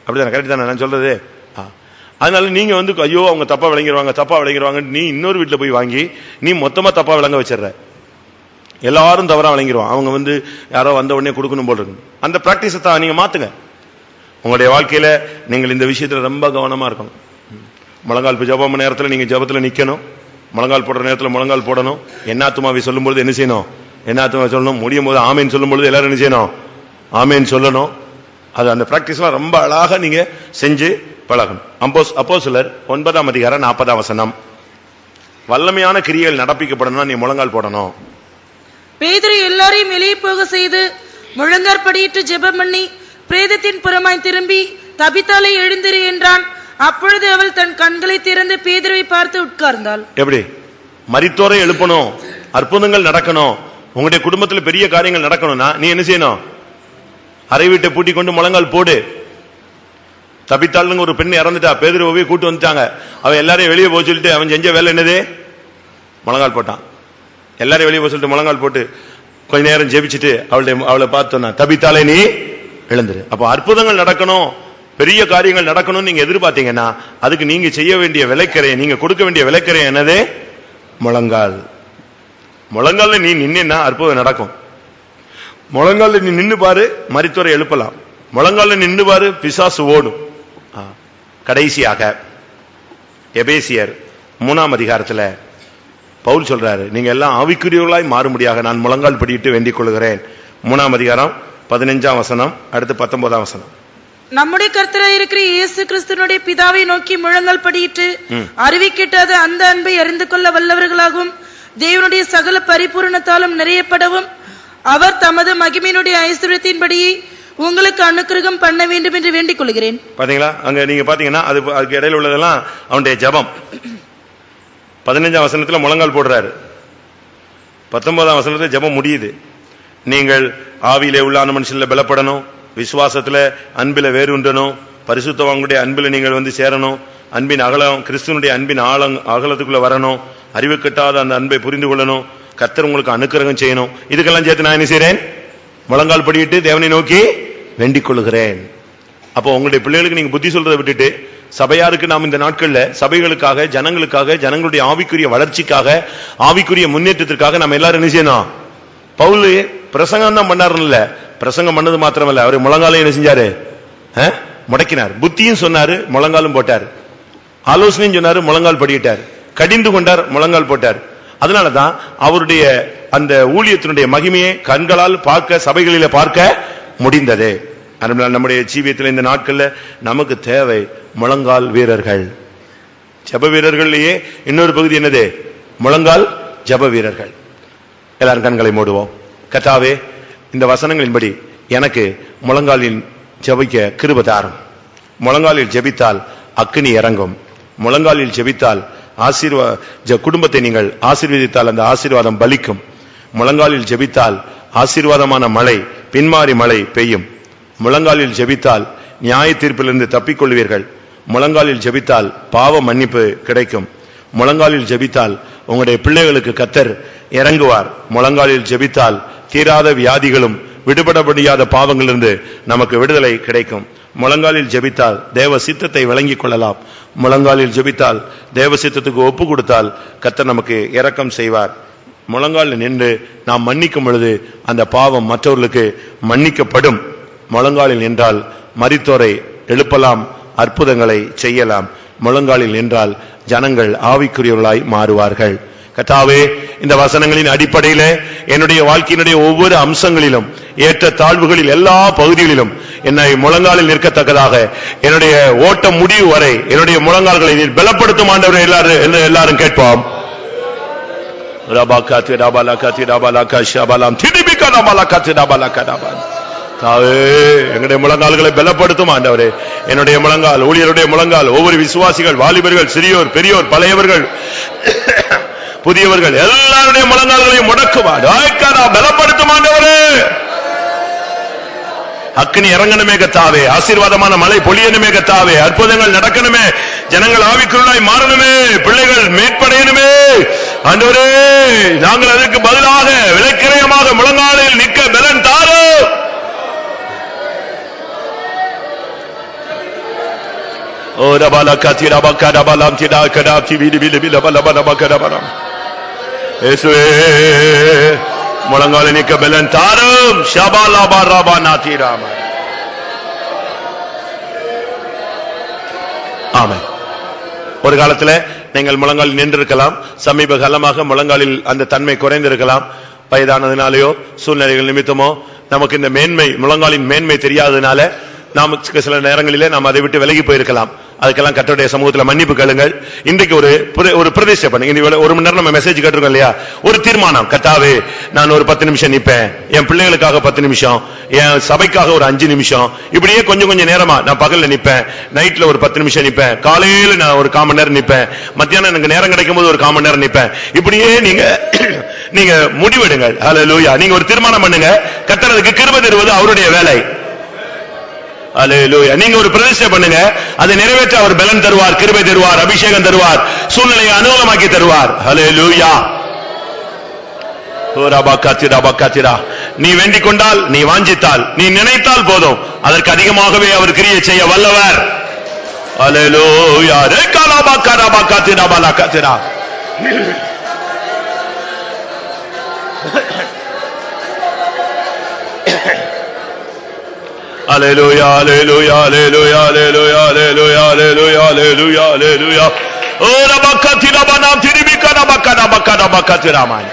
அப்படிதானே, கரெக்ட் தானே நான் சொல்றது? அதனால நீங்க வந்து ஐயோ அவங்க தப்பா விளங்கிடுவாங்க நீ இன்னொரு வீட்டுல போய் வாங்கி நீ மொத்தமா தப்பா விளங்க வச்சிடற. எல்லாரும் தவறா விளங்கிடுவான். அவங்க வந்து யாரோ வந்த உடனே கொடுக்கணும் போல் இருக்கு. அந்த பிராக்டிஸை தான் நீங்க மாத்துங்க. உங்களுடைய வாழ்க்கையில நீங்கள் இந்த விஷயத்துல ரொம்ப கவனமா இருக்கணும். முழங்கால் ஜபம் நேரத்தில் நீங்க ஜபத்துல நிக்கணும். முழங்கால் போடுற நேரத்தில் முழங்கால் போடணும். என்னாத்துமாவை சொல்லும்போது என்ன செய்யணும், என்னாத்துமா சொல்லணும். முடியும் போது ஆமேன் சொல்லும் பொழுது எல்லாரும் என்ன செய்யணும், ஆமேன் சொல்லணும். அது அந்த பிராக்டிஸ்லாம் ரொம்ப அழகாக நீங்க செஞ்சு பழகணும். அப்போஸ்தலர் 9ஆம் அதிகாரம் 40ஆம் வசனம். வல்லமையான கிரியைகள் நடப்பிக்கப்படணும்னா நீ முழங்கால் போடணும். பேதுரு எல்லாரையும் வெளியே போக செய்து முழங்காற்படியிட்டு ஜெபம் பண்ணி பிரேதத்தின் புறமாய் திரும்பி தபித்தாளை எழுந்திரு என்றான். அப்பொழுது அவள் தன் கண்களை திறந்து பேதுருவை பார்த்து உட்கார்ந்தாள். எப்படி மரித்தோரை எழுப்பணும், அற்புதங்கள் நடக்கணும், உங்களுடைய குடும்பத்தில் பெரிய காரியங்கள் நடக்கணும்னா நீ என்ன செய்யணும், அறை வீட்டை பூட்டி கொண்டு முழங்கால் போடு. தபித்தாள்னு ஒரு பெண் இறந்துட்டா, பேதுருவை கூட்டு வந்துட்டாங்க. அவன் எல்லாரையும் வெளியே போக சொல்லிட்டு அவன் செஞ்ச வேலை என்னது, முழங்கால் போட்டான். எல்லாரையும் வெளியே போக சொல்லிட்டு முழங்கால் போட்டு கொஞ்ச நேரம் ஜெபிச்சுட்டு அவளை பார்த்தோன்னா தபித்தாளே நீ எழுந்துரு. அப்ப அற்புதங்கள் நடக்கணும், பெரிய காரியங்கள் நடக்கணும்னு நீங்க எதிர்பார்த்தீங்கன்னா அதுக்கு நீங்க செய்ய வேண்டிய விலைக்கரையை, நீங்க கொடுக்க வேண்டிய விலைக்கரை என்னது, முழங்கால். முழங்கால நீ நின்னா அற்புதம் நடக்கும். முழங்கால நீ நின்று பாரு, மரித்தோரை எழுப்பலாம். முழங்கால நின்று பாரு, பிசாசு ஓடும். கடைசியாக எபேசியர் 3ஆம் அதிகாரத்துல பவுல் சொல்றாரு, நீங்க எல்லாம் ஆவிக்குரியவர்களாய் மாறும்படியாக நான் முழங்கால் படியிட்டு வேண்டிக் கொள்கிறேன். 3ஆம் அதிகாரம் 15ஆம் வசனம் அடுத்து 19ஆம் வசனம். நம்முடைய கர்த்தராய் இருக்கிற இயேசு கிறிஸ்துவினுடைய பிதாவை நோக்கி முழங்கால் படியிட்டு அறிவிக்கிட்டாத அந்த அன்பை அறிந்து கொள்ள வல்லவர்களாகவும் தேவனுடைய சகல பரிபூரணத்தாலும் நிறையப்படவும் அவர் தமது மகிமையினுடைய ஐஸ்வர்யத்தின்படி உங்களுக்கு அனுக்கிரகம் பண்ண வேண்டும் என்று வேண்டிக் கொள்கிறேன். பாத்தீங்களா, அங்க நீங்க பாத்தீங்கன்னா அதுக்கு இடையில உள்ளதெல்லாம் அவனுடைய ஜெபம். 15ஆம் வசனத்துல முழங்கால் போடுறாரு. 19ஆம் வசனத்துல ஜெபம் முடியுது. நீங்கள் ஆவியிலே உள்ளான மனுஷன்ல பலப்படணும், விசுவாசத்துல அன்பில வேறுண்டணும், பரிசுத்தவான்களுடைய அன்பில நீங்கள் வந்து சேரணும், அன்பின் அகலம் கிறிஸ்துவனுடைய அன்பின் அகலத்துக்குள்ள வரணும், அறிவு கட்டாத அந்த அன்பை புரிந்து கொள்ளணும், கர்த்தர் உங்களுக்கு அனுக்கிரகம் செய்யணும். இதுக்கெல்லாம் சேர்த்து நான் என்ன செய்றேன்? முழங்கால் படியிட்டு தேவனை நோக்கி வேண்டிக் கொள்கிறேன். அப்போ உங்களுடைய பிள்ளைகளுக்கு நீங்க புத்தி சொல்றதை விட்டுட்டு சபையாருக்கு நாம் இந்த நாட்கள்ல சபைகளுக்காக, ஜனங்களுக்காக, ஜனங்களுடைய ஆவிக்குரிய வளர்ச்சிக்காக, ஆவிக்குரிய முன்னேற்றத்திற்காக நம்ம எல்லாரும் என்ன செய்யணும்? பவுல் பிரசங்கம் தான் பண்ணாருன்னு, பிரசங்கம் பண்ணது மாத்திரமல்ல, அவர் முழங்காலம் என்ன செஞ்சாரு? முடக்கினார். புத்தியும் சொன்னாரு, முழங்காலும் போட்டார். ஆலோசனையும் சொன்னாரு, முழங்கால் படியிட்டார். கடிந்து கொண்டார், முழங்கால் போட்டார். அதனாலதான் அவருடைய அந்த ஊழியத்தினுடைய மகிமையை கண்களால் பார்க்க, சபைகளில பார்க்க முடிந்தது. நம்முடைய ஜீவியத்தில் இந்த நாட்கள்ல நமக்கு தேவை முழங்கால் வீரர்கள். ஜப வீரர்கள்லயே இன்னொரு பகுதி என்னது? முழங்கால் ஜப வீரர்கள். எல்லாரும் கண்களை மூடுவோம். கர்த்தாவே, இந்த வசனங்களின்படி எனக்கு முழங்காலில் ஜெபிக்க கிருபை தாரும். முழங்காலில் ஜெபித்தால் அக்கினி இறங்கும். முழங்காலில் ஜெபித்தால் குடும்பத்தை நீங்கள் ஆசீர்வதித்தால் அந்த ஆசீர்வாதம் பலிக்கும். முழங்காலில் ஜெபித்தால் ஆசீர்வாதமான மழை, பின்மாறி மழை பெய்யும். முழங்காலில் ஜெபித்தால் நியாய தீர்ப்பிலிருந்து தப்பிக்கொள்வீர்கள். முழங்காலில் ஜெபித்தால் பாவ மன்னிப்பு கிடைக்கும். முழங்காலில் ஜெபித்தால் உங்களுடைய பிள்ளைகளுக்கு கர்த்தர் இறங்குவார். முழங்காலில் ஜெபித்தால் தீராத வியாதிகளும் விடுபட முடியாத பாவங்களிலிருந்து நமக்கு விடுதலை கிடைக்கும். முழங்காலில் ஜெபித்தால் தேவ சித்தத்தை விளங்கிக் கொள்ளலாம். முழங்காலில் ஜெபித்தால் தேவ சித்தத்துக்கு ஒப்பு கொடுத்தால் கர்த்தர் நமக்கு இரக்கம் செய்வார். முழங்காலில் நின்று நாம் மன்னிக்கும் பொழுது அந்த பாவம் மற்றவர்களுக்கு மன்னிக்கப்படும். முழங்காலில் நின்றால் மரித்தோரை எழுப்பலாம், அற்புதங்களை செய்யலாம். முழங்காலில் நின்றால் ஜனங்கள் ஆவிக்குரியவர்களாய் மாறுவார்கள். கர்த்தாவே, இந்த வசனங்களின் அடிப்படையிலே என்னுடைய வாழ்க்கையினுடைய ஒவ்வொரு அம்சங்களிலும், ஏற்ற தாழ்வுகளில், எல்லா பகுதிகளிலும் என்னை முழங்காலில் நிற்கத்தக்கதாக என்னுடைய ஓட்டம் முடிவு வரை என்னுடைய முழங்கால்களை நீர் பலப்படுத்தும் ஆண்டவரே எல்லாரும் கேட்போம். எங்களுடைய முழங்கால்களை பலப்படுத்தும் ஆண்டவரே. என்னுடைய முழங்கால், ஊழியருடைய முழங்கால், ஒவ்வொரு விசுவாசிகள், வாலிபர்கள், சிறியோர், பெரியோர், பழையவர்கள், புதியவர்கள் எல்லாருடைய முழங்கால்களையும் முடக்குவார். பலப்படுத்தும் ஆண்டவரே. அக்கினி இறங்கணுமே கர்த்தாவே, ஆசீர்வாதமான மழை பொழியணுமே கர்த்தாவே, அற்புதங்கள் நடக்கணுமே, ஜனங்கள் ஆவிக்குள்ளாய் மாறணுமே, பிள்ளைகள் மேற்படையணுமே ஆண்டவரே. நாங்கள் அதற்கு பதிலாக விலைக்கிரயமாக முழங்காலில் நிற்க பலன் தாரும். ஓ ரபாலா கத்திரா பக்கரா பலாம் திடா கடா திவிலி பிலி பில பல பல பக்கரா பலம். இயேசுவே, முழங்காலில் நிற்க பலன் தாரும். ஷபாலா பரபா நாதிராம. ஆமென். ஒரு காலத்துல நீங்கள் முழங்காலில் நின்றிருக்கலாம். சமீப காலமாக முழங்காலில் அந்த தன்மை குறைந்திருக்கலாம். வயதானதுனாலேயோ சூழ்நிலைகள் நிமித்தமோ நமக்கு இந்த மேன்மை, முழங்காலின் மேன்மை தெரியாததுனால நமக்கு சில நேரங்களிலே நாம் அதை விட்டு விலகி போயிருக்கலாம். அதுக்கெல்லாம் கர்த்தருடைய சமூகத்தில் மன்னிப்பு கேளுங்கள். இன்றைக்கு ஒரு பிரதிஷ்டை பண்ணுங்க. ஒரு மணி நேரம் நம்ம மெசேஜ் கேட்டிருக்கோம் இல்லையா? ஒரு தீர்மானம். கர்த்தாவே, நான் ஒரு 10 நிமிஷம் நிப்பேன், என் பிள்ளைகளுக்காக 10 நிமிஷம், என் சபைக்காக ஒரு 5 நிமிஷம், இப்படியே கொஞ்சம் கொஞ்சம் நேரமா நான் பகல்ல நிப்பேன், நைட்ல ஒரு 10 நிமிஷம் நிப்பேன், காலையில நான் ஒரு 1/4 மணி நேரம் நிப்பேன், மத்தியானம் எனக்கு நேரம் கிடைக்கும் போது ஒரு 1/4 மணி நேரம் நிப்பேன். இப்படியே நீங்க முடிவெடுங்கள். ஹல்லேலூயா. நீங்க ஒரு தீர்மானம் பண்ணுங்க. கர்த்தர் அதுக்கு கிருபை தருவது அவருடைய வேலை. அல்லேலூயா. நீங்க ஒரு பிரதிஷ்டை பண்ணுங்க. அதை நிறைவேற்ற அவர் பலன் தருவார், கிருபை தருவார், அபிஷேகம் தருவார், சூழ்நிலையை அனுகூலமாக்கி தருவார். அல்லேலூயா. நீ வேண்டிக் கொண்டால், நீ வாஞ்சித்தால், நீ நினைத்தால் போதும், அதற்கு அதிகமாகவே அவர் கிரியை செய்ய வல்லவர். அல்லேலூயா. Hallelujah, hallelujah, hallelujah, hallelujah, hallelujah, hallelujah, hallelujah, hallelujah. Oh, rabakati rabanam tiribika rabakana bakana bakati raman.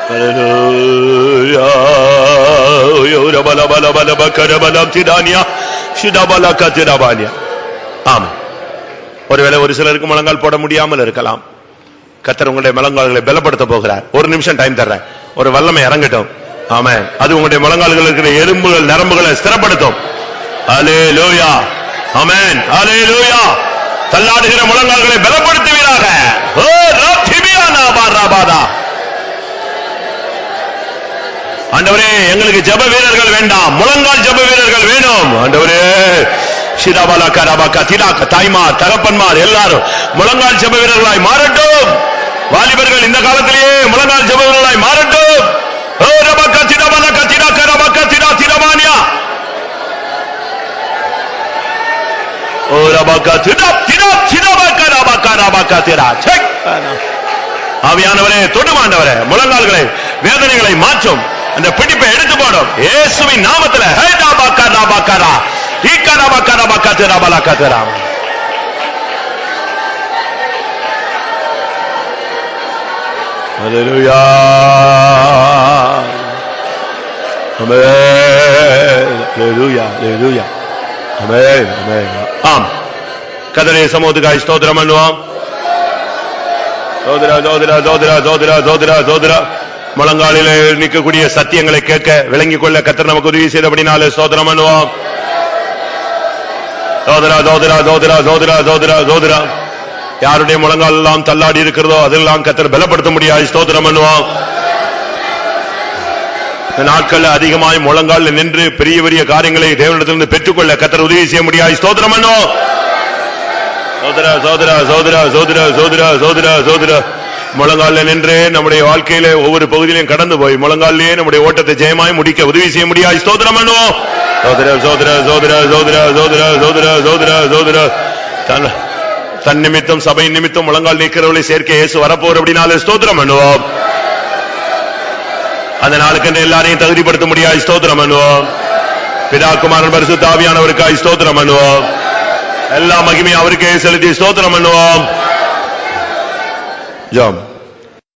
Hallelujah. Yo rabala bala bala bakana balam tidania. Shidabala katirabania. Amen. ஒருவேளை ஒரு சிலருக்கு முழங்கால் போட முடியாமல் இருக்கலாம். கர்த்தர் உங்களுடைய முழங்கால்களை பலப்படுத்த போகிறார். ஒரு நிமிஷம் டைம் தர்றேன். ஒரு வல்லமை இறங்கட்டும். ஆமென். அது உங்களுடைய முழங்கால்களில் இருக்கிற எலும்புகள், நரம்புகளை ஸ்திரப்படுத்தும். அல்லேலூயா. ஆமென். அல்லேலூயா. தள்ளாடுகிற முழங்கால்களை பலப்படுத்துவீராக. ஓ ரத்திபியானா பரபாதா. ஆண்டவரே, எங்களுக்கு ஜெப வீரர்கள் வேண்டாம், முழங்கால் ஜெப வீரர்கள் வேணும். ஆண்டவரே, சிதாபலா கரபா கதிலா தாய்மார், தகப்பன்மார் எல்லாரும் முழங்கால் ஜெப வீரர்களாய் மாறட்டும். வாலிபர்கள் இந்த காலத்திலேயே முழங்கால் ஜெபங்களாய் மாறட்டும். ஓ ரபக்க சிரபல கத்திரா கரபக்க சிரா சிரமானியா ஓ ரபக்க சிரா சிரா சிரபக்க ரபக்க ரபக்க சிரா செக். ஆவியானவரே தொடும் ஆண்டவரே, முழங்கால்களை வேதனைகளை மாற்றும், அந்த பிடிப்பை எடுத்து போடும் இயேசுவின் நாமத்தில். ஹே ரபக்க ரபக்கரா ஈக்கரபக்க ரபக்க சிரபல கத்திரா. Hallelujah. Amen. Hallelujah. Hallelujah. Amen. Amen. ஆம். கர்த்தருடைய சமூகத்துக்காய் ஸ்தோத்திரம் பண்ணுவோம். சோதரா சோதரா சோதரா சோதரா சோதரா சோதரா முழங்காலிலே நிற்கக்கூடிய சத்தியங்களை கேட்க விளங்கிக் கொள்ள கர்த்தர் நமக்கு உதவி செய்தபடினாலே ஸ்தோத்திரம் பண்ணுவோம். சோதரா சோதரா சோதரா சோதரா சோதரா சோதரா யாருடைய முழங்கால் எல்லாம் தள்ளாடி இருக்கிறதோ அதெல்லாம் கர்த்தர் பலப்படுத்த முடியாது. ஸ்தோத்திரம் பண்ணுவோம். இந்த நாட்கள் அதிகமாய் முழங்கால் நின்று பெரிய பெரிய காரியங்களை தேவனிடத்திலிருந்து பெற்றுக்கொள்ள கர்த்தர் உதவி செய்ய முடியாது. ஸ்தோத்திரம் பண்ணுவோம். சோதரா சோதரா சோதரா சோதரா சோதரா சோதரா சோதரா முழங்கால நின்று நம்முடைய வாழ்க்கையில ஒவ்வொரு பகுதியிலையும் கடந்து போய் முழங்காலிலேயே நம்முடைய ஓட்டத்தை ஜெயமாய் முடிக்க உதவி செய்ய முடியாது. ஸ்தோத்திரம் பண்ணுவோம். சோதரா சோதரா சோதரா சோதரா சோதரா சோதரா சோதரா சோதரா தன் நிமித்தம் சபை நிமித்தம் முழங்கால் நீக்கிறவர்களை சேர்க்க இயேசு வரப்போர் அப்படினாலே ஸ்தோத்திரம் பண்ணுவோம். அந்த நாளுக்கு எல்லாரையும் தகுதிப்படுத்த முடியாது. ஸ்தோத்திரம் பண்ணுவோம். பிதா குமாரன் பரிசுத்த ஆவியானவருக்காய் ஸ்தோத்திரம் பண்ணுவோம். எல்லா மகிமையும் அவருக்கே செலுத்தி ஸ்தோத்திரம் பண்ணுவோம். ஜெபம்.